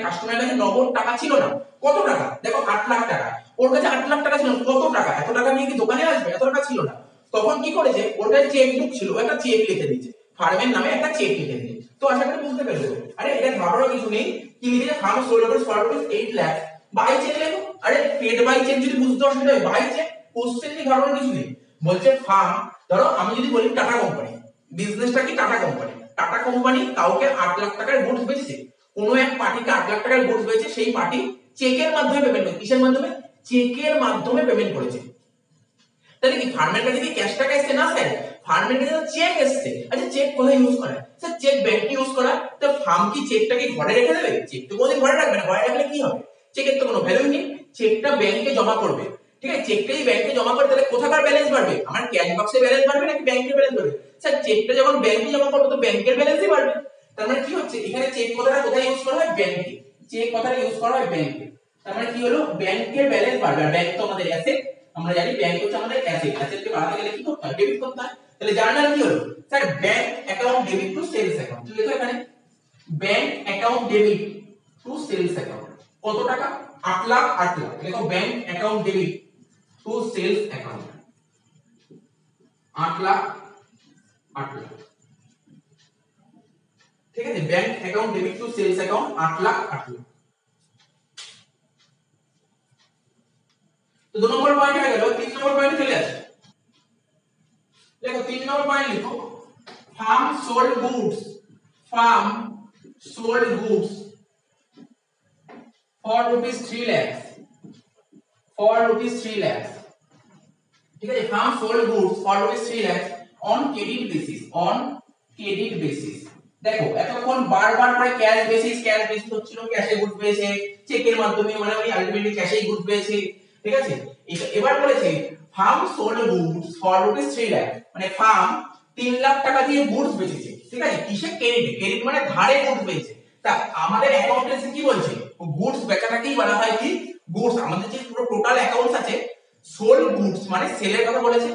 কাস্টমারের কাছে নগদ টাকা ছিল না। কত টাকা, দেখো 8 লাখ টাকা, ওর কাছে 8 লাখ টাকা ছিল, কত টাকা, এত টাকা নিয়ে কি দোকানে আসবে, এত টাকা ছিল না। তখন কি করেছে, ওর কাছে চেক বুক ছিল, একটা চেক লিখে দিয়েছে, ফার্মের নামে একটা চেক লিখে দিয়েছে। তো আশা করি বুঝতে পেরেছো, আরে এটা ভাবার কিছু নেই, কি লিখেছে, firm sold for 8 lakh by cheque লেখো, আরে পেড বাই চেক যদি বুঝতে অসুবিধা হয়, বাই চেক কোশ্চেন কি ধরনের কিছু নেই। বলছে ফার্ম, ধরো আমি যদি বলি টাটা কোম্পানি, বিজনেসটা কি টাটা কোম্পানি, টাটা কোম্পানি কাউকে 8 লাখ টাকার গুডস বেচেছে, কোনো এক পার্টিকে 8 লাখ টাকার গুডস বেচেছে, সেই পার্টি চেকের মাধ্যমে পেমেন্ট করে, কিসের মাধ্যমে, চেকের মাধ্যমে পেমেন্ট করেছে। তাহলে কি ফার্মের কাছে কি ক্যাশ টাকা এসেছে, না স্যার, ফার্মের কাছে চেক এসেছে। আচ্ছা চেক কোথায় ইউজ করা, স্যার চেক ব্যাংকে ইউজ করা। তো ফার্ম কি চেকটাকে ঘরে রেখে দেবে, চেক তো কোনোদিন ঘরে রাখবে না, ঘরে রাখলে কি হবে, চেকের তো কোনো ভ্যালু নেই, চেকটা ব্যাংকে জমা করবে, ঠিক আছে, চেকটা যদি ব্যাংকে জমা করে তাহলে কোথাকার ব্যালেন্স বাড়বে, আমার ক্যাশ বক্সে ব্যালেন্স বাড়বে নাকি ব্যাংকের ব্যালেন্স বাড়বে, স্যার চেকটা যখন ব্যাংকে জমা করবে তো ব্যাংকের ব্যালেন্সই বাড়বে। তার মানে কি হচ্ছে, এখানে চেক কথাটা কোথায় ইউজ করা হয়, ব্যাংকে, চেক কথাটা ইউজ করা হয় ব্যাংকে। তার মানে কি হলো, ব্যাংকের ব্যালেন্স বাড়বে, আর ব্যাংক তো আমাদের অ্যাসেট, আমরা জানি ব্যাংক হচ্ছে আমাদের অ্যাসেট, অ্যাসেটকে বাড়াতে গেলে কি করতে হয়, ডেবিট করতে হয়। তাহলে জার্নাল কি হলো, sir bank account debit to sales account, ঠিক আছে, এখানে bank account debit to sales account, কত টাকা 8 লাখ, 8 লাখ, দেখো bank account debit to sales account 8 lakh, 8 lakh, ঠিক আছে, bank account debit to sales account 8 lakh, 8 lakh. তো 2 নম্বর পয়েন্ট হয়ে গেল, 3 নম্বর পয়েন্ট চলে আসে, দেখো 3 নম্বর পয়েন্ট লিখো, farm sold goods for rupees 3 lakhs, for rupees 3 lakhs, ঠিক আছে, farm sold goods for rupees 3 lakhs on credit basis। দেখো এতক্ষণ বারবার করে ক্যাশ বেসিস হচ্ছিল, ক্যাশে গুডস পেয়েছে, চেকের মাধ্যমে, মানে ওই আলটিমেটলি ক্যাশেই গুডস পেয়েছে, ঠিক আছে। এবার বলেছে farm sold goods for rupees 3 lakh, মানে ফার্ম 3 লাখ টাকা দিয়ে গুডস বেচেছে, ঠিক আছে, কিসে, ক্রেডিট মানে ধারে গুডস বেচেছে। তা আমাদের অ্যাকাউন্টেন্সি কি বলছে, গুডস বেচাটাকেই বলা হয় কি গুডস, আমাদের যে পুরো টোটাল অ্যাকাউন্টস আছে, সোল্ড গুডস মানে সেলের কথা বলেছে।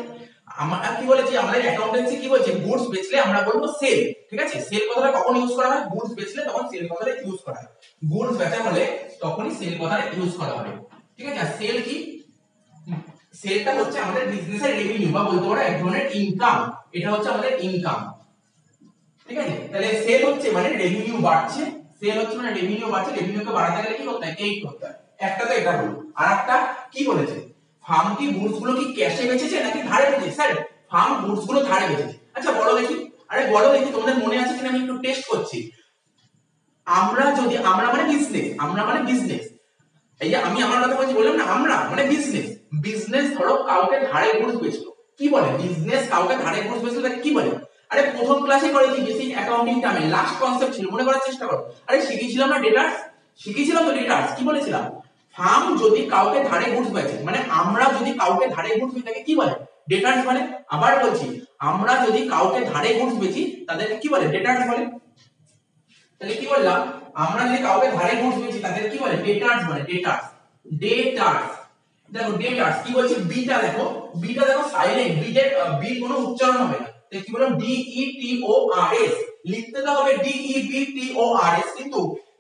আমরা কি বলেছি, আমাদের অ্যাকাউন্টেন্সি কি বলছে, গুডস বেচলে আমরা বলবো সেল, ঠিক আছে, সেল কথাটা কখন ইউজ করা হয়, গুডস বেচলে তখন সেল কথাটা ইউজ করা হয়, গুডস বেচা হলে তখনই সেল কথাটা ইউজ করা হবে, ঠিক আছে। আর সেল কি, সেলটা হচ্ছে আমাদের বিজনেসের রেভিনিউ বা বলতে পারো এক ধরনের ইনকাম, এটা হচ্ছে আমাদের ইনকাম, ঠিক আছে। তাহলে সেল হচ্ছে মানে রেভিনিউ বাড়ছে, সেল হচ্ছে মানে রেভিনিউ বাড়ছে, রেভিনিউকে বাড়াতে গেলে কি করতে হয়, ক্রেডিট করতে হয়। একটা তো এটা হলো, আর একটা কি বলেছে, ফার্ম কি গুডস গুলো কি ক্যাশে বেচেছে নাকি ধারে বেচেছে, স্যার ফার্ম গুডস গুলো ধারে বেচেছে। আচ্ছা বলো দেখি, আরে বলো দেখি, তোমাদের মনে আছে কিনা আমি একটু টেস্ট করছি। আমরা মানে বিজনেস, এই যে আমি আমার কথা বলছি, বললাম না আমরা মানে বিজনেস, বিজনেস ধরো কাউকে ধারে গুডস বেচলো, কি বলে বিজনেস কাউকে ধারে গুডস বেচলো তাকে কি বলে? আরে প্রথম ক্লাসে করেছি বেসিক অ্যাকাউন্টিং টার্মে, লাস্ট কনসেপ্ট ছিল, মনে করার চেষ্টা করো। আরে শিখেছিলাম না ডেটার্স, শিখেছিলাম তো ডেটার্স, কি বলেছিলাম? ফার্ম যদি কাউকে ধারে গুডস বেচে, মানে আমরা যদি কাউকে ধারে গুডস বেচি তাকে কি বলে? ডেটার্স বলে। আবার বলছি, আমরা যদি কাউকে ধারে গুডস বেচি তাদেরকে কি বলে? ডেটার্স বলে। তাহলে কি বললাম? আমরা যদি কাউকে ধারে গুডস বেচি তাদের কি বলে? ডেটার্স বলে। ডেটার্স, ডেটার্স। দেখো ডেটার্স কি বলছে, বিটা দেখো, বিটা দেখো সাইলেন্ট, বিটের বি কোনো উচ্চারণ হবে না, তাই কি বললাম? ডি ই টি ও আর এস, লিখতে তো হবে ডি ই বি টি ও আর এস, কিন্তু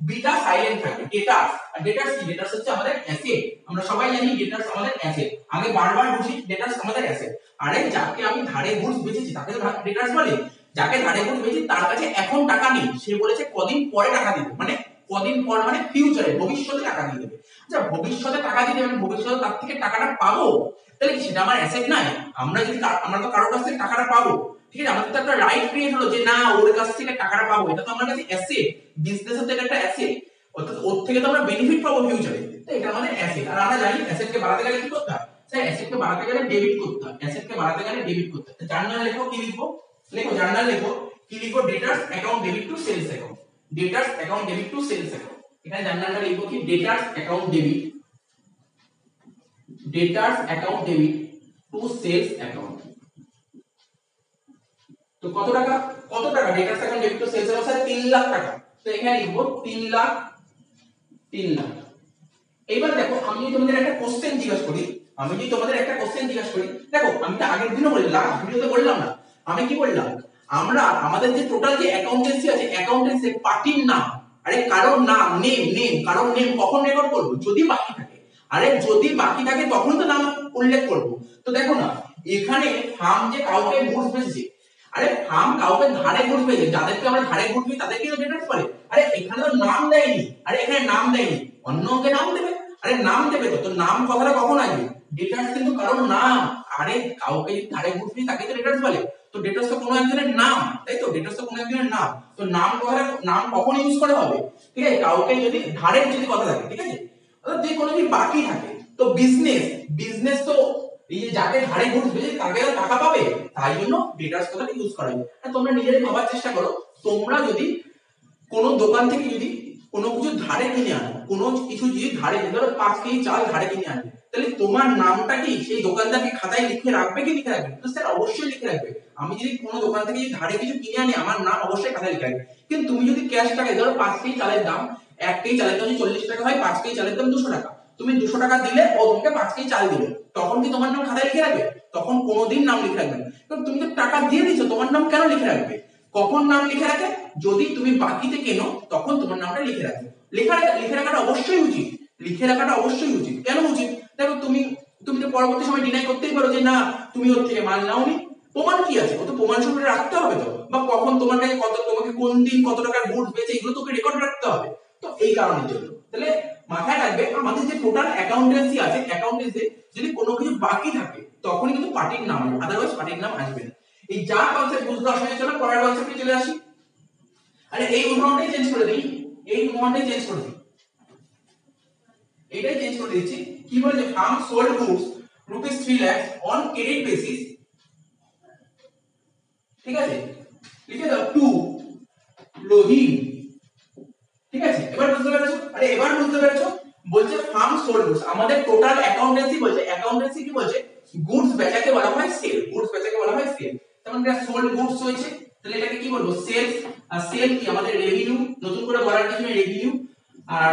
বিটা সাইলেন্ট থাকবে। ডেটার্স, আর ডেটার্স কি? ডেটার্স হচ্ছে আমাদের অ্যাসেট, আমরা সবাই জানি ডেটার্স আমাদের অ্যাসেট। আগে বারবার বুঝি ডেটার্স আমাদের অ্যাসেট। আরে যাকে আমি ধারে গুডস বেচেছি তাকে তো ডেটার্স বলে। যাকে ধারে গুডস বেচেছি তার কাছে এখন টাকা নেই, সে বলেছে কদিন পরে টাকা দিবে, মানে কদিন পর মানে ফিউচারে, ভবিষ্যতে টাকা দিয়ে দেবে। আচ্ছা ভবিষ্যতে টাকা দিতে মানে ভবিষ্যতে তার থেকে টাকাটা পাবো, তাহলে কি সেটা আমার অ্যাসেট নাই? আমরা যদি আমরা তো কারোর কাছ থেকে টাকাটা পাবো, ঠিক আছে, আমাদের তো একটা রাইট ক্রিয়েট হলো যে না ওর কাছ থেকে টাকাটা পাবো, এটা তো আমার কাছে অ্যাসেট, বিজনেসের তো এটা একটা অ্যাসেট, অর্থাৎ ওর থেকে তো আমরা বেনিফিট পাবো ফিউচারে, তো এটা আমাদের অ্যাসেট। আর আমরা জানি অ্যাসেটকে বাড়াতে গেলে কি করতে হয়? স্যার অ্যাসেটকে বাড়াতে গেলে ডেবিট করতে হয়, অ্যাসেটকে বাড়াতে গেলে ডেবিট করতে হয়। জার্নাল লেখো, কি লিখবো? লেখো জার্নাল লেখো, কি লিখবো? Debtors account debit to sales account, debtors account debit to sales account. এখানে জার্নালটা লিখবো কি? Debtors account debit, debtors account debit to sales account. তো কত টাকা, কত টাকা debtors account debit to sales account? Sir 3 lakh টাকা। তো এখানে লিখবো 3 লাখ, 3 লাখ। এবার দেখো আমি যদি তোমাদের একটা কোশ্চেন জিজ্ঞাসা করি, আমি যদি তোমাদের একটা কোশ্চেন জিজ্ঞাসা করি, দেখো আমি তো আগের দিনও বললাম, ভিডিওতে বললাম না, আমি কি বললাম? আমরা আমাদের যে টোটাল যে অ্যাকাউন্টেন্সি আছে, অ্যাকাউন্টেন্সি পার্টির নাম, আরে কারোর নাম, নেম, কারোর নেম কখন রেকর্ড করব? যদি বাকি থাকে। আরে যদি বাকি থাকে তখন তো নাম উল্লেখ করব। তো দেখো না এখানে ফার্ম যে কাউকে গুডস বেচেছে, আরে ফার্ম কাউকে ধারে গুডস বেচে, যাদেরকে আমরা ধারে গুডস বেচি তাদেরকে তো ডেটার্স বলে। আরে এখানে তো নাম দেয়নি, আরে এখানে নাম দেয়নি, অন্য অঙ্কে নাম দেবে। আরে নাম দেবে তো, তো নাম কথাটা কখন আসবে? ডেটার্স কিন্তু কারণ নাম, আরে কাউকে যদি ধারে গুডস বেচে তাকে তো ডেটার্স বলে। তো ডেটার্স তো কোনো একজনের নাম, তাই তো, ডেটার্স তো কোনো একজনের নাম। তো নাম কথাটা, নাম কখন ইউজ করা হবে? ঠিক আছে, কাউকে যদি ধারের যদি কথা থাকে, ঠিক আছে, অর্থাৎ যে কোনো যদি বাকি থাকে, তো বিজনেস, বিজনেস তো এই যে যাকে ধারে গুডস বেচে তাকে তো টাকা পাবে, তাই জন্য ডেটার্স কথাটা ইউজ করা হয়। আর তোমরা নিজেরাই ভাবার চেষ্টা করো, তোমরা যদি কোনো দোকান থেকে যদি কোনো কিছু ধারে কিনে আনো, কোনো কিছু যদি ধারে, ধরো 5 কেজি চাল ধারে কিনে আনবে, তাহলে তোমার নামটা কি সেই দোকানদারকে খাতায় লিখে রাখবে কি লিখে রাখবে? তো স্যার অবশ্যই লিখে রাখবে। আমি যদি কোনো দোকান থেকে যদি ধারে কিছু কিনে আনি, আমার নাম অবশ্যই খাতায় লিখে রাখবে। কিন্তু তুমি যদি ক্যাশ টাকায়, ধরো 5 কেজি চালের দাম, 1 কেজি চালের দাম 40 টাকা হয়, 5 কেজি চালের দাম 200 টাকা, তুমি 200 টাকা দিলে ও তোমাকে 5 কেজি চাল দিবে, তখন কি তোমার নাম খাতায় লিখে রাখবে? তখন কোনোদিন নাম লিখে রাখবে না, কারণ তুমি তো টাকা দিয়ে দিছো, তোমার নাম কেন লিখে রাখবে? কখন নাম লিখে রাখে? যদি তুমি বাকিতে কেনো তখন তোমার নামটা লিখে রাখবে। লিখে রাখাটা অবশ্যই উচিত, লিখে রাখাটা অবশ্যই উচিত। কেন উচিত? দেখো তুমি তুমি তো পরবর্তী সময় ডিনাই করতেই পারো যে না তুমি ওর থেকে মাল নাওনি, প্রমাণ কি আছে? ও তো প্রমাণ সঙ্গে রাখতে হবে তো, বা কখন তোমার কাছে কত, তোমাকে কোন দিন কত টাকার গুডস বেচে, এগুলো তোকে রেকর্ড রাখতে হবে। তো এই কারণের জন্য তাহলে মাথায় রাখবে, আমাদের যে টোটাল অ্যাকাউন্টেন্সি আছে, অ্যাকাউন্টেন্সি যদি কোনো কিছু বাকি থাকে তখনই কিন্তু পার্টির নাম আসবে, আদারওয়াইজ পার্টির নাম আসবে না। এই যা কনসেপ্ট বুঝতে অসুবিধা, চলো পরের কনসেপ্টে চলে আসি। আরে এই উদাহরণটাই চেঞ্জ করে দেই, এই উদাহরণটাই চেঞ্জ করে দিই, এটাই চেঞ্জ করে দিচ্ছি। কি বলছে? Farm sold goods rupees 3 lakh on credit basis, ঠিক আছে, লিখে দাও টু রহিম, ঠিক আছে। এবার বুঝতে পেরেছো? আরে এবার বুঝতে পেরেছো? বলছে ফার্ম সোল্ড গুডস, আমাদের টোটাল অ্যাকাউন্টেন্সি বলছে, অ্যাকাউন্টেন্সি কি বলছে? গুডস বেচাকে বলা হয় সেল, গুডস বেচাকে বলা হয় সেল। তার মানে সোল্ড গুডস হয়েছে, তাহলে এটাকে কি বলবো? সেলস। আর সেল কি? আমাদের রেভিনিউ, নতুন করে বলার কিছু নেই, রেভিনিউ। আর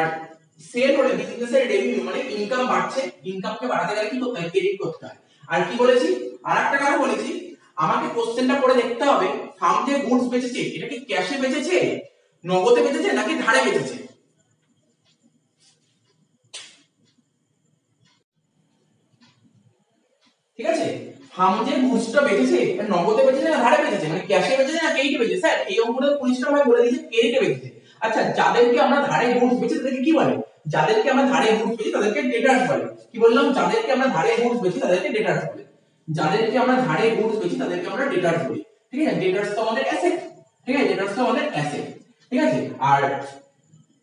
সেল হলে বিজনেসের রেভিনিউ মানে ইনকাম বাড়ছে, ইনকামকে বাড়াতে গেলে কি করতে হয়? ক্রেডিট করতে হয়। আর কি বলেছি? আরেকটা কথা বলেছি, আমাকে কোশ্চেনটা পড়ে দেখতে হবে ফার্ম যে গুডস বেচেছে এটা কি ক্যাশে বেচেছে, নগদে বেচেছে, নাকি ধারে বেচেছে। ঠিক আছে, ফার্ম যে গুডসটা বেচেছে এটা নগদে বেচেছে না ধারে বেচেছে, মানে ক্যাশে বেচেছে না ক্রেডিটে বেচেছে? স্যার এই অঙ্কটা পরিষ্কার ভাবে বলে দিয়েছে ক্রেডিটে বেচেছে। আচ্ছা যাদেরকে আমরা ধারে গুডস বেচি তাদেরকে কি বলে? যাদেরকে আমরা ধারে গুডস বেচি তাদেরকে ডেটার্স বলে। কি বললাম? যাদেরকে আমরা ধারে গুডস বেচি তাদেরকে ডেটার্স বলে, যাদেরকে আমরা ধারে গুডস বেচি তাদেরকে আমরা ডেটার্স বলি। ঠিক আছে, ডেটার্স তো আমাদের অ্যাসেট, ঠিক আছে, ডেটার্স তো আমাদের অ্যাসেট, ঠিক আছে। আর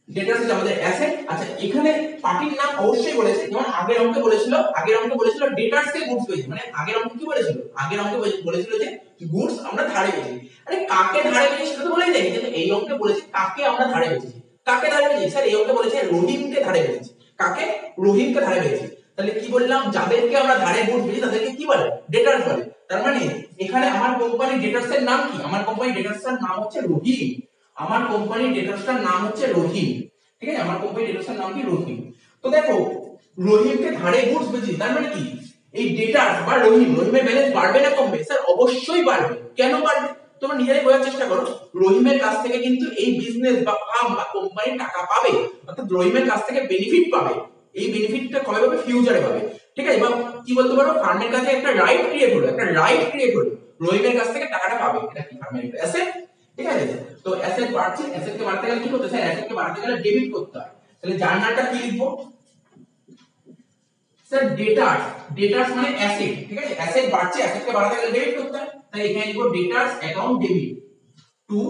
ডেটার্স হচ্ছে আমাদের অ্যাসেট। আচ্ছা এখানে পার্টির নাম অবশ্যই বলেছে, যেমন আগের অঙ্কে বলেছিল ডেটার্স কে গুডস পেয়েছে, মানে আগের অঙ্কে কি বলেছিল, আগের অঙ্কে বলেছিল যে গুডস আমরা ধারে পেয়েছি। আরে কাকে ধারে পেয়েছি সেটা তো বলেই দেয়নি, কিন্তু এই অঙ্কে বলেছে কাকে আমরা ধারে পেয়েছি। কাকে ধারে পেয়েছি স্যার, এই অঙ্কে বলেছে রহিমকে ধারে পেয়েছি। কাকে? রহিমকে ধারে পেয়েছি। তাহলে কি বললাম, যাদেরকে আমরা ধারে গুডস পেয়েছি তাদেরকে কি বলে, ডেটার্স বলে। তার মানে এখানে আমার কোম্পানি ডেটার্স এর নাম কি, আমার কোম্পানি ডেটার্স এর নাম হচ্ছে রহিম। আমার কোম্পানি ডেটার্স এর নাম হচ্ছে রহিম, ঠিক আছে, আমার কোম্পানি ডেটার্স এর নাম কি, রহিম। তো দেখো রহিমকে ধারে গুডস পেয়েছি, তার মানে কি এই ডেটার্স বা রহিমের ব্যালেন্স বাড়বে না কমবে? স্যার অবশ্যই বাড়বে। কেন বাড়বে তোমরা নিজেরাই বোঝার চেষ্টা করো। রহিমের কাছ থেকে কিন্তু এই বিজনেস বা ফার্ম বা কোম্পানি টাকা পাবে, অর্থাৎ রহিমের কাছ থেকে বেনিফিট পাবে। এই বেনিফিটটা কবে পাবে, ফিউচারে পাবে, ঠিক আছে। বা কি বলতে পারো, ফার্মের কাছে একটা রাইট ক্রিয়েট হলো, রহিমের কাছ থেকে টাকাটা পাবে, এটা কি ফার্মের অ্যাসেট, ঠিক আছে। তো অ্যাসেট বাড়ছে, অ্যাসেটকে বাড়াতে গেলে কি করতে হয়, অ্যাসেটকে বাড়াতে গেলে ডেবিট করতে হয়। তাহলে জার্নালটা কি লিখবো স্যার, ডেটার্স মানে অ্যাসেট, ঠিক আছে, অ্যাসেট বাড়ছে, অ্যাসেটকে বাড়াতে গেলে ডেবিট করতে হয়। তাই এখানে লিখবো debtors account debit to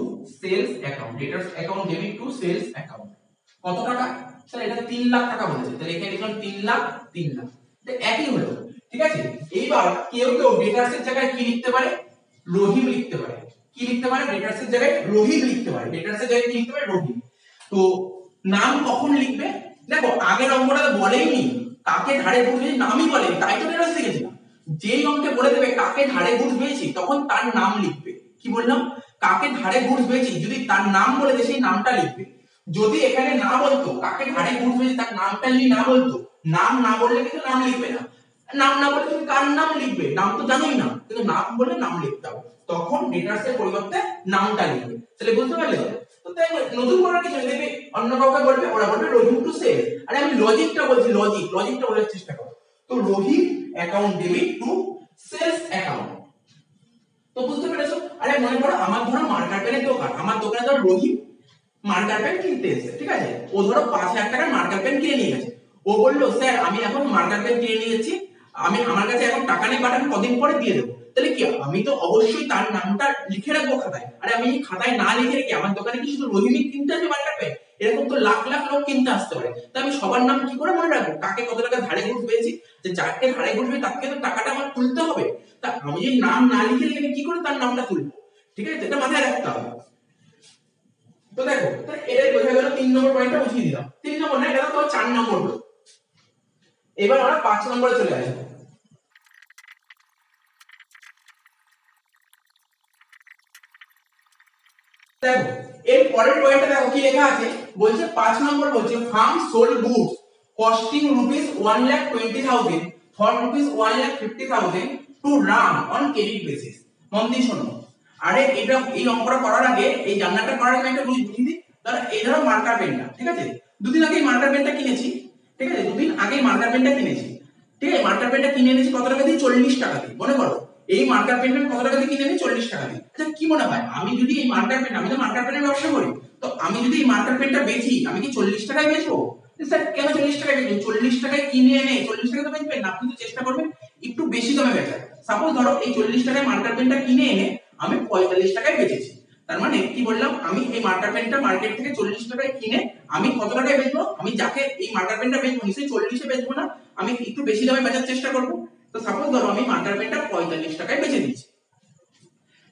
sales account, debtors account debit to sales account. কত টাকা স্যার, এটা 3 লাখ টাকা বলেছে, তাহলে এখানে লিখলাম 3 লাখ। এটা একই হলো, ঠিক আছে। এইবার কেউ ডেটার্স এর জায়গায় কি লিখতে পারে, রহিম লিখতে পারে। কি লিখতে পারে, ডেটার্স এর জায়গায় রহিম লিখতে পারে, ডেটার্স এর জায়গায় কি লিখতে পারে, রহিম। তো নাম কখন লিখবে, দেখো আগের অঙ্কটা তো বলেইনি কাকে ধারে গুড পেয়েছি, নামই বলে, তাই তো ডেটার্স লিখেছিলাম। যেই অঙ্কে বলে দেবে কাকে ধারে গুড পেয়েছি, তখন তার নাম লিখবে। কি বললাম, কাকে ধারে গুড পেয়েছি, যদি তার নাম বলে দেয় সেই নামটা লিখবে। যদি এখানে না বলতো কাকে ধারে গুড পেয়েছি, তার নামটা যদি না বলতো, নাম না বললে কিন্তু নাম লিখবে না। নাম না বললে তুমি কার নাম লিখবে, নাম তো জানোই না, কিন্তু নাম বললে নাম লিখতে হবে, তখন ডেটার্স এর পরিবর্তে নামটা লিখবে। তাহলে বুঝতে পারলে? তো তাই নতুন করার কিছু নেই, দেখবে অন্য কাউকে বলবে, ওরা বলবে রহিম টু সেল। আরে আমি লজিকটা বলছি, লজিকটা বলার চেষ্টা করো। তো Rahim account debit to sales account. তো বুঝতে পেরেছো? আরে মনে করো আমার ধরো মার্কার পেনের দোকান, আমার দোকানে ধরো রহিম মার্কার পেন কিনতে এসেছে, ঠিক আছে। ও ধরো 5,000 টাকার মার্কার পেন কিনে নিয়ে গেছে। ও বললো স্যার আমি এখন মার্কার পেন কিনে নিয়ে যাচ্ছি, আমার কাছে এখন টাকা নেই, বাট আমি কদিন পরে দিয়ে দেবো। তাহলে কি আমি তো অবশ্যই তার নামটা লিখে রাখবো খাতায়। আরে আমি এই খাতায় না লিখে রেখে আমার দোকানে কি শুধু রহিমই কিনতে আসবে মার্কার পেন? এরকম তো লাখ লাখ লোক কিনতে আসতে পারে। তো আমি সবার নাম কি করে মনে রাখবো, কাকে কত টাকা ধারে ঘুষ পেয়েছি, যে যাকে ধারে ঘুষ পেয়েছি তাকে তো টাকাটা আমার তুলতে হবে। তা আমি যদি নাম না লিখে লিখে কি করে তার নামটা তুলবো, ঠিক আছে, এটা মাথায় রাখতে হবে। তো দেখো এটাই বোঝা গেল, 3 নম্বর পয়েন্টটা বুঝিয়ে দিলাম। 3 নম্বর না, এটা তো 4 নম্বর হলো। এবার আমরা 5 নম্বরে চলে আসবো। দেখো এর পরের পয়েন্টটা দেখো কি লেখা আছে, বলছে 5 নম্বর বলছে farm sold goods costing rupees 1,20,000 for rupees 1,50,000 to run on credit basis. মন দিয়ে শোনো। আরে এটা এই অঙ্কটা করার আগে, এই জার্নালটা করার আগে একটা বুঝিয়ে দিই। তাহলে এই ধরো মার্কার পেনটা, ঠিক আছে, দুদিন আগে মার্কার পেনটা কিনেছি, ঠিক আছে, দুদিন আগে মার্কার পেনটা কিনেছি, ঠিক আছে। মার্কার পেনটা কিনে এনেছি কত টাকা দিয়ে, 40 টাকা দিয়ে। মনে করো এই মার্কার পেনটা কত টাকা দিয়ে কিনে এনেছি, 40 টাকা দিয়ে। আচ্ছা কি মনে হয়, আমি যদি এই মার্কার পেন, আমি তো মার্কার পেনের ব্যবসা করি, তো আমি যদি এই মার্কার পেনটা বেচি, আমি কি 40 টাকায় বেচবো? স্যার কেন 40 টাকায় বেচবো? 40 টাকায় কিনে এনে 40 টাকা তো বেচবেন না, আপনি তো চেষ্টা করবেন একটু বেশি দামে বেচার। সাপোজ ধরো এই 40 টাকায় মার্কার পেনটা কিনে এনে আমি 45 টাকায় বেচেছি। তার মানে কি বললাম, আমি এই মার্কার পেনটা মার্কেট থেকে 40 টাকায় কিনে আমি কত টাকায় বেচবো, আমি যাকে এই মার্কার পেনটা বেচবো নিশ্চয়ই 40 এ বেচবো না, আমি একটু বেশি দামে বেচার চেষ্টা করব। তো সাপোজ ধরো আমি মার্কার পেনটা 45 টাকায় বেচে দিয়েছি।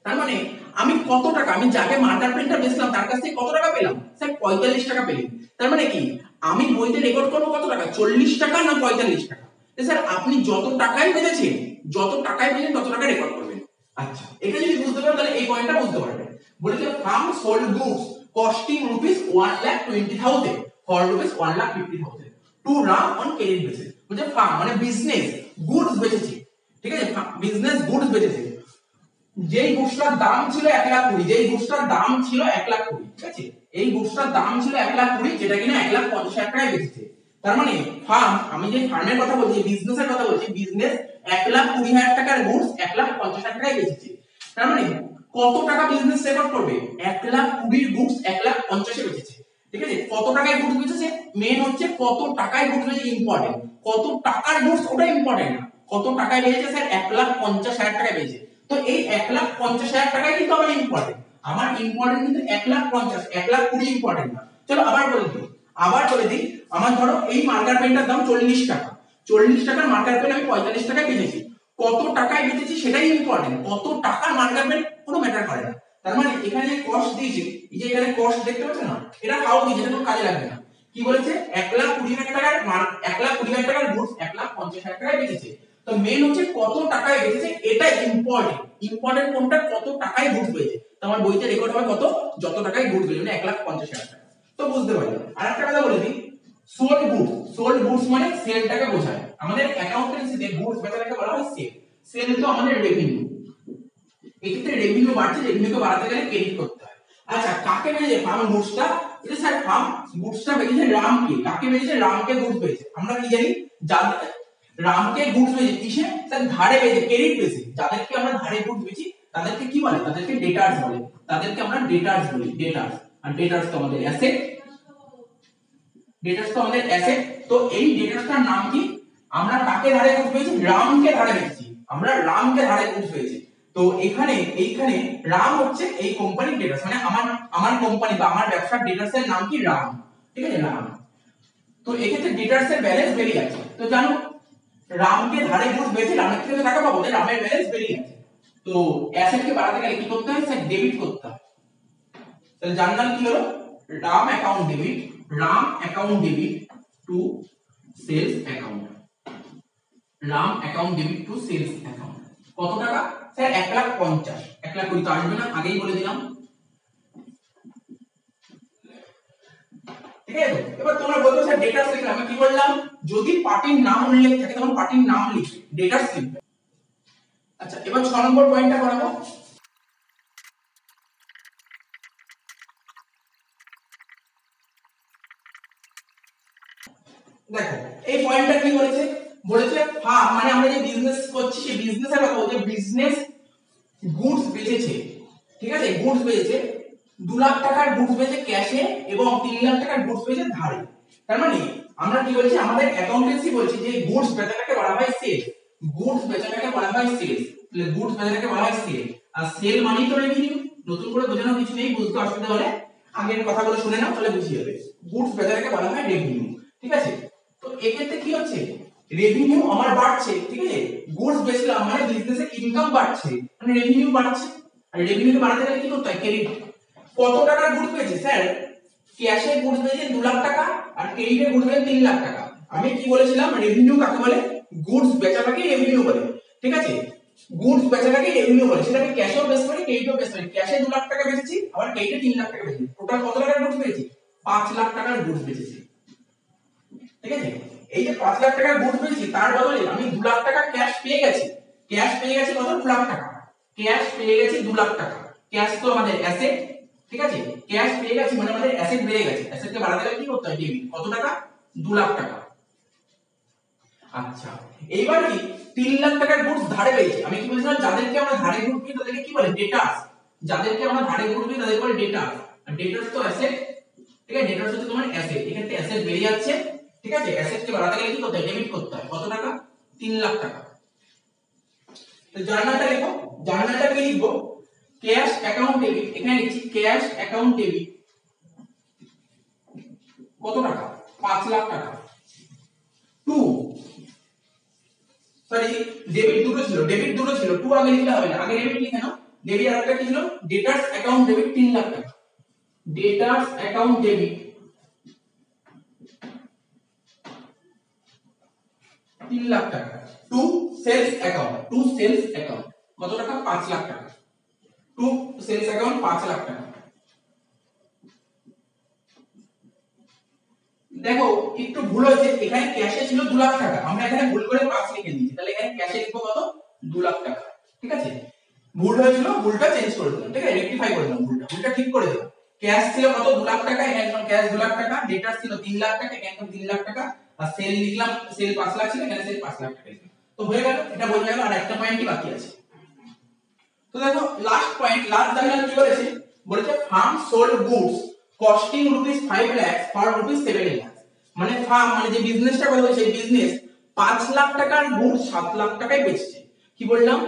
তার মানে আমি কত টাকা, আমি যাকে মার্কার পেনটা বেচলাম তার কাছ থেকে কত টাকা পেলাম, স্যার 45 টাকা পেলাম। তার মানে কি আমি বইতে রেকর্ড করবো কত টাকা, 40 টাকা না 45 টাকা? স্যার আপনি যত টাকায় বেচেছেন, তত টাকা রেকর্ড করবেন। আচ্ছা এটা যদি বুঝতে পারেন তাহলে এই পয়েন্টটা বুঝতে পারবেন। বলেছে farm sold goods costing rupees 1,20,000 for rupees 1,50,000 to run on credit basis. বলছে ফার্ম মানে বিজনেস গুডস বেচেছে, ঠিক আছে, বিজনেস গুডস বেচেছে। যেই গুডসটার দাম ছিল 1,20,000, যেই গুডসটার দাম ছিল 1,20,000, ঠিক আছে, এই গুডসটার দাম ছিল 1,20,000, যেটা কিনা 1,50,000 টাকায় বেচেছে। তার মানে ফার্ম, আমি যে ফার্মের কথা বলছি, বিজনেসের কথা বলছি, বিজনেস 1,20,000 টাকার গুডস 1,50,000 টাকায় বেচেছে। তার মানে কত টাকা বিজনেস রেকর্ড করবে, 1,20,000 গুডস 1,50,000 এ বেচেছে, ঠিক আছে। কত টাকায় গুডস বেচেছে, মেন হচ্ছে কত টাকায় গুডস বেচেছে ইম্পর্টেন্ট, কত টাকার গুডস ওটা ইম্পর্টেন্ট না, কত টাকায় বেচেছে স্যার 1,50,000 টাকায় বেচেছে। তো এই 1,50,000 টাকাই কিন্তু আমার ইম্পর্টেন্ট, আমার ইম্পর্টেন্ট কিন্তু 1,50,000, 1,20,000 ইম্পর্টেন্ট না। চলো আবার বলে দিই, আমার ধরো এই মার্কার পেনটার দাম 40 টাকা, 40 টাকার মার্কার পেন আমি 45 টাকায় বেচেছি। কত টাকায় বেচেছি সেটাই ইম্পর্টেন্ট, কত টাকার মার্কার পেন কোনো ম্যাটার করে না। তার মানে এখানে যে কস্ট দিয়েছে, এই যে এখানে কস্ট দেখতে পাচ্ছ না, এটা হাউ দিয়েছে, এটা কোনো কাজে লাগবে না। কি বলেছে 1,20,000 টাকার 1,20,000 টাকার গুডস 1,50,000 টাকায় বেচেছে। তো মেন হচ্ছে কত টাকায় বেচেছে, এটা ইম্পর্টেন্ট। ইম্পর্টেন্ট কোনটা, কত টাকায় গুডস বেচেছে। তো আমার বইতে রেকর্ড হবে কত, যত টাকায় গুডস বেচেছে, মানে 1,50,000 টাকা। তো বুঝতে পারলাম। আরেকটা কথা বলে দিই, সোল্ড গুডস, সোল্ড গুডস মানে সেলটাকে বোঝায়। আমাদের অ্যাকাউন্টেন্সিতে গুডস বেচাটাকে বলা হয় সেল। সেল তো আমাদের রেভিনিউ, এক্ষেত্রে রেভিনিউ বাড়ছে, রেভিনিউকে বাড়াতে গেলে ক্রেডিট করতে হয়। আচ্ছা কাকে বেচেছে ফার্ম গুডসটা, এটা স্যার ফার্ম গুডসটা বেচেছে রামকে। কাকে বেচেছে, রামকে গুডস বেচেছে। আমরা কি জানি, যাদের রামকে গুডস বেচেছে কিসে, স্যার ধারে বেচেছে, ক্রেডিট বেচে। যাদেরকে আমরা ধারে গুডস বেচি তাদেরকে কি বলে, তাদেরকে ডেটার্স বলে, তাদেরকে আমরা ডেটার্স বলি, ডেটার্স। আর ডেটার্স তো আমাদের অ্যাসেট, ডেটার্স তো আমাদের অ্যাসেট। তো এই ডেটার্সটার নাম কি, আমরা কাকে ধারে গুডস বেচেছি, রামকে ধারে বেচেছি, আমরা রামকে ধারে গুডস বেচেছি। তো এইখানে রাম হচ্ছে এই কোম্পানির ডেটার্স, মানে আমার কোম্পানি বা আমার ব্যবসার ডেটার্স এর নাম কি, রাম। ঠিক আছে, রাম। তো এক্ষেত্রে ডেটার্স এর ব্যালেন্স বেরিয়ে আছে। তো জানো রামকে ধারে গুডস বেচে রামের থেকে টাকা পাবো, তাই রামের ব্যালেন্স বেরিয়ে আছে। তো অ্যাসেট কে বাড়াতে গেলে কি করতে হয়, স্যার ডেবিট করতে হয়। তাহলে জানলাম কি হলো, Ram account debit, Ram account debit to sales account, Ram account debit to sales account. কত টাকা, স্যার 1,50,000, 1,20,000 তো আসবে না, আগেই বলে দিলাম। ঠিক আছে, এবার তোমরা বলছো স্যার ডেটার্স লিখলাম, আমি কি বললাম, যদি পার্টির নাম উল্লেখ থাকে তখন পার্টির নাম লিখবে, ডেটার্স লিখবে। আচ্ছা এবার 6 নম্বর পয়েন্টটা করাবো। দেখো এই পয়েন্টটা কি বলেছে, বলেছে ফার্ম মানে আমরা যে বিজনেস করছি সেই বিজনেসের কথা বলছে, বিজনেস গুডস বেচেছে। ঠিক আছে, গুডস বেচেছে 2 লাখ টাকার গুডস বেচেছে ক্যাশে এবং 3 লাখ টাকার গুডস বেচেছে ধারে। তার মানে আমরা কি বলছি, আমাদের অ্যাকাউন্টেন্সি বলছে যে গুডস বেচাটাকে বলা হয় সেল, গুডস বেচাটাকে বলা হয় সেল। তাহলে গুডস বেচাটাকে বলা হয় সেল, আর সেল মানেই তো রেভিনিউ। নতুন করে বোঝানোর কিছু নেই, বুঝতে অসুবিধা হলে আগের কথাগুলো শুনে নাও, তাহলে বুঝিয়ে যাবে। গুডস বেচাটাকে বলা হয় রেভিনিউ। ঠিক আছে, তো এক্ষেত্রে কি হচ্ছে, রেভিনিউ আমার বাড়ছে। ঠিক আছে, গুডস বেচলাম মানে বিজনেসের ইনকাম বাড়ছে, মানে রেভিনিউ বাড়ছে। আর রেভিনিউ বাড়াতে গেলে কি করতে হয়, ক্রেডিট। কত টাকার গুডস পেয়েছে, স্যার ক্যাশে গুডস পেয়েছে 2 লাখ টাকা আর ক্রেডিটে গুডস পেয়েছে 3 লাখ টাকা। আমি কি বলেছিলাম, রেভিনিউ কাকে বলে, গুডস বেচাটাকে রেভিনিউ বলে। ঠিক আছে, গুডস বেচাটাকে রেভিনিউ বলে, সেটাকে ক্যাশেও বেচ করি ক্রেডিটেও বেচ করি। ক্যাশে 2 লাখ টাকা বেচেছি, আবার ক্রেডিটে 3 লাখ টাকা বেচেছি, টোটাল কত টাকার গুডস পেয়েছি, 5 লাখ টাকার গুডস বেচেছি। ঠিক আছে, এই যে 5 লাখ টাকার গুডস পেয়েছি তার বদলে আমি 2 লাখ টাকা ক্যাশ পেয়ে গেছি। ক্যাশ পেয়ে গেছি কত, 2 লাখ টাকা। ক্যাশ পেয়ে গেছি 2 লাখ টাকা। ক্যাশ তো আমাদের অ্যাসেট। ঠিক আছে, ক্যাশ পেয়ে গেছি মানে আমাদের অ্যাসেট বেড়ে গেছে। অ্যাসেটকে বাড়াতে গেলে কি করতে হয়, ডেবিট। কত টাকা, 2 লাখ টাকা। আচ্ছা এইবার কি 3 লাখ টাকার গুডস ধারে পেয়েছি। আমি কি বলছিলাম, যাদেরকে আমরা ধারে গুডস দিই তাদেরকে কি বলে, ডেটার্স। যাদেরকে আমরা ধারে গুডস দিই তাদেরকে বলে ডেটার্স। আর ডেটার্স তো অ্যাসেট। ঠিক আছে, ডেটার্স হচ্ছে তোমার অ্যাসেট। এক্ষেত্রে অ্যাসেট বেড়ে যাচ্ছে। ঠিক আছে, অ্যাসেটকে বাড়াতে গেলে কি করতে হয়, ডেবিট করতে হয়। কত টাকা, 3 লাখ টাকা। তো জার্নালটা লিখো, জার্নালটা কি লিখবো, ক্যাশ অ্যাকাউন্ট ডেবিট। এখানে লিখছি ক্যাশ অ্যাকাউন্ট ডেবিট কত টাকা, 5 লাখ টাকা। টু সরি ডেবিট দুটো ছিল, টু আগে লিখলে হবে না, আগে ডেবিট লিখে নাও। ডেবিট আরেকটা কি ছিল, ডেটার্স অ্যাকাউন্ট ডেবিট 3 লাখ টাকা। ডেটার্স অ্যাকাউন্ট ডেবিট 3 লাখ টাকা। টু সেলস অ্যাকাউন্ট কত টাকা, 5 লাখ টাকা। টু সেলস অ্যাকাউন্ট 5 লাখ টাকা। দেখো একটু ভুল হয়েছে, এখানে ক্যাশে ছিল 2 লাখ টাকা, আমরা এখানে ভুল করে 5 লিখে দিয়েছি। তাহলে এখানে ক্যাশে লিখবো কত, 2 লাখ টাকা। ঠিক আছে, ভুল হয়েছিল, ভুলটা চেঞ্জ করে দিলাম। ঠিক আছে, রেকটিফাই করে দিলাম, ভুলটা ঠিক করে দিলাম। ক্যাশ ছিল কত, 2 লাখ টাকা, এখানে ক্যাশ 2 লাখ টাকা। ডেটার্স ছিল 3 লাখ টাকা, এখানে 3 লাখ টাকা। আর সেল লিখলাম, সেল 5 লাখ ছিল, এখানে সেল 5 লাখ টাকা লিখলাম। তো হয়ে গেল, এটা বোঝা গেল। আর একটা পয়েন্টই বাকি আছে। তো দেখো লাস্ট পয়েন্ট, লাস্ট জার্নাল কি বলেছে, বলেছে farm sold goods costing rupees 5 lakh for rupees 7 lakh. মানে ফার্ম মানে যে বিজনেসটা করবে সেই বিজনেস 5 লাখ টাকার গুডস 7 লাখ টাকায় বেচছে। কি বললাম,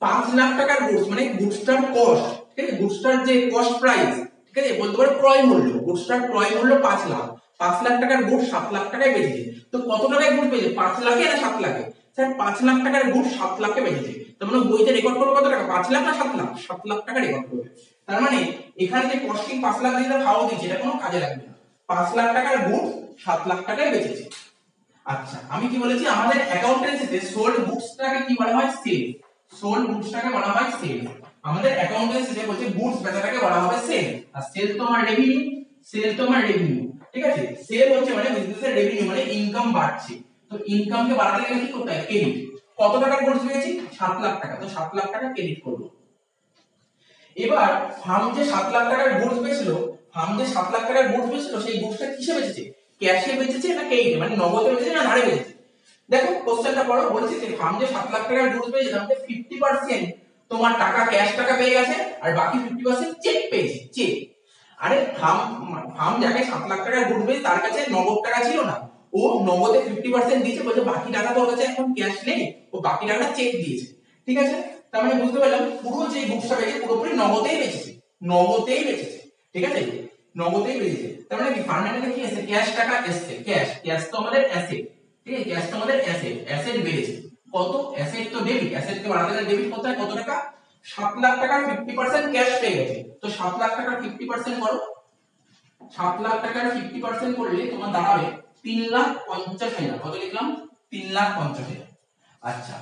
5 লাখ টাকার গুডস মানে গুডসটার কস্ট। ঠিক আছে, গুডসটার যে কস্ট প্রাইস, ঠিক আছে, বলতে পারো ক্রয় মূল্য, গুডসটার ক্রয় মূল্য 5 লাখ। 5 লাখ টাকার গুড 7 লাখ টাকায় বেচেছে। তো কত টাকায় গুড বেচেছে, 5 লাখে না 7 লাখে? স্যার 5 লাখ টাকার গুড 7 লাখে বেচেছে। তার মানে বইতে রেকর্ড করবে কত টাকা, 5 লাখ না 7 লাখ? 7 লাখ টাকা রেকর্ড করবে। তার মানে এখানে যে কস্টিং 5 লাখ দিয়ে ভাও দিয়েছে এটা কোনো কাজে লাগবে না। 5 লাখ টাকার গুড 7 লাখ টাকায় বেচেছে। আচ্ছা আমি কি বলেছি, আমাদের অ্যাকাউন্টেন্সিতে সোল্ড গুডসটাকে কি বলা হয়, সেল। সোল্ড গুডসটাকে বলা হয় সেল। আমাদের অ্যাকাউন্টেন্সিতে বলছে গুডস বেচাটাকে বলা হবে সেল। আর সেল তো আমার রেভিনিউ, সেল তো আমার রেভিনিউ, ঠিক আছে? সেল হচ্ছে মানে বিজনেসের রেভিনিউ, মানে ইনকাম বাড়ছে। তো ইনকামকে বাড়াতে গেলে কি করতে হয়, ক্রেডিট। কত টাকার গুডস পেয়েছি, 7 লাখ টাকা, তো 7 লাখ টাকা ক্রেডিট করব। এবার ফার্ম যে 7 লাখ টাকার গুডস বেচলো, ফার্ম যে 7 লাখ টাকার গুডস বেচলো, সেই গুডসটা কিসে বেচেছে, ক্যাশে বেচেছে না ক্রেডিটে, মানে নগদে বেচেছে না ধারে বেচেছে? দেখো কোশ্চেনটা পড়ো, বলছে যে ফার্ম যে 7 লাখ টাকার গুডস পেয়েছে তার মধ্যে 50% তোমার টাকা ক্যাশ টাকা পেয়ে গেছে, আর বাকি 50% চেক পেয়েছে, চেক। আরে ফার্ম যাকে 7 লাখ টাকার গুডস পেয়েছে তার কাছে নগদ টাকা ছিল না, ও নগদে 50% দিয়েছে, বলছে বাকি টাকা তোর কাছে এখন ক্যাশ নেই, ও বাকি টাকাটা চেক দিয়েছে, ঠিক আছে? তার মানে বুঝতে পারলাম পুরো যে গুডসটা পেয়েছে পুরোপুরি নগদেই বেচেছে, নগদেই বেচেছে, ঠিক আছে? নগদেই বেচেছে। তার মানে কি ফার্মের কি আছে, ক্যাশ টাকা এসছে, ক্যাশ, ক্যাশ তো আমাদের অ্যাসেট, ঠিক আছে? ক্যাশ তো আমাদের অ্যাসেট, অ্যাসেট বেড়েছে কত, অ্যাসেট তো ডেবিট, অ্যাসেটকে বাড়াতে গেলে ডেবিট করতে হয়, কত টাকা, 7 লাখ টাকার 50% ক্যাশ পেয়ে গেছে। তো 7 লাখ টাকার 50% করো, 7 লাখ টাকার 50% করলে তোমার দাঁড়াবে 3,50,000। কত লিখলাম, 3,50,000। আচ্ছা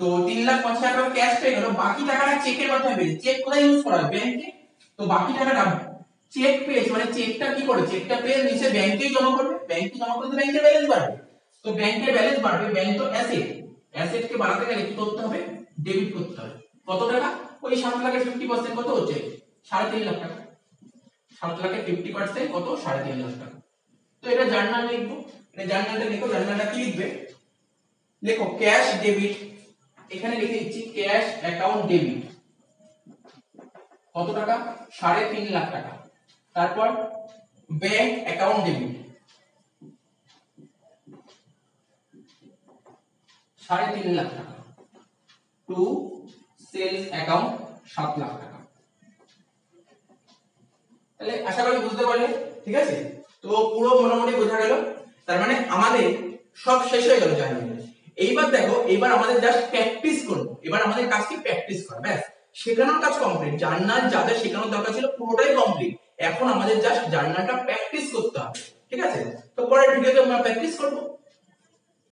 তো 3,50,000 টাকা ক্যাশ পেয়ে গেল, বাকি টাকাটা চেকের মাধ্যমে পেয়েছে। চেক কোথায় ইউজ করা হবে, ব্যাংকে। তো বাকি টাকাটা চেক পেয়েছে, মানে চেকটা কি করে, চেকটা পেয়ে নিচে ব্যাংকেই জমা করবে, ব্যাংকে জমা করলে ব্যাংকের ব্যালেন্স বাড়বে। তো ব্যাংকের ব্যালেন্স বাড়বে, ব্যাংক তো অ্যাসেট, অ্যাসেটকে বাড়াতে গেলে কি করতে হবে, ডেবিট করতে হবে। কত টাকা, ওই 7 লাখের 50% কত হচ্ছে, 3.5 লাখ টাকা। 7 লাখের 50% কত, 3.5 লাখ টাকা। তো এটা জার্নাল লিখবো, এটা জার্নালটা লিখো, জার্নালটা কি লিখবে, লেখো ক্যাশ ডেবিট, এখানে লিখে দিচ্ছি ক্যাশ অ্যাকাউন্ট ডেবিট, কত টাকা, 3.5 লাখ টাকা। তারপর ব্যাংক অ্যাকাউন্ট ডেবিট 3.5 লাখ টাকা, টু সেলস অ্যাকাউন্ট 7 লাখ টাকা। তাহলে আশা করি বুঝতে পারলে, ঠিক আছে? তো পুরো মোটামুটি বোঝা গেল। তার মানে আমাদের সব শেষ হয়ে গেল জার্নালে। এইবার দেখো, এবার আমাদের জাস্ট প্র্যাকটিস করব, এবার আমাদের কাজ কি, প্র্যাকটিস করা, ব্যাস। শেখানোর কাজ কমপ্লিট, জার্নাল যাদের শেখানোর দরকার ছিল পুরোটাই কমপ্লিট, এখন আমাদের জাস্ট জার্নালটা প্র্যাকটিস করতে হবে, ঠিক আছে? তো পরের ভিডিওতে আমরা প্র্যাকটিস করব।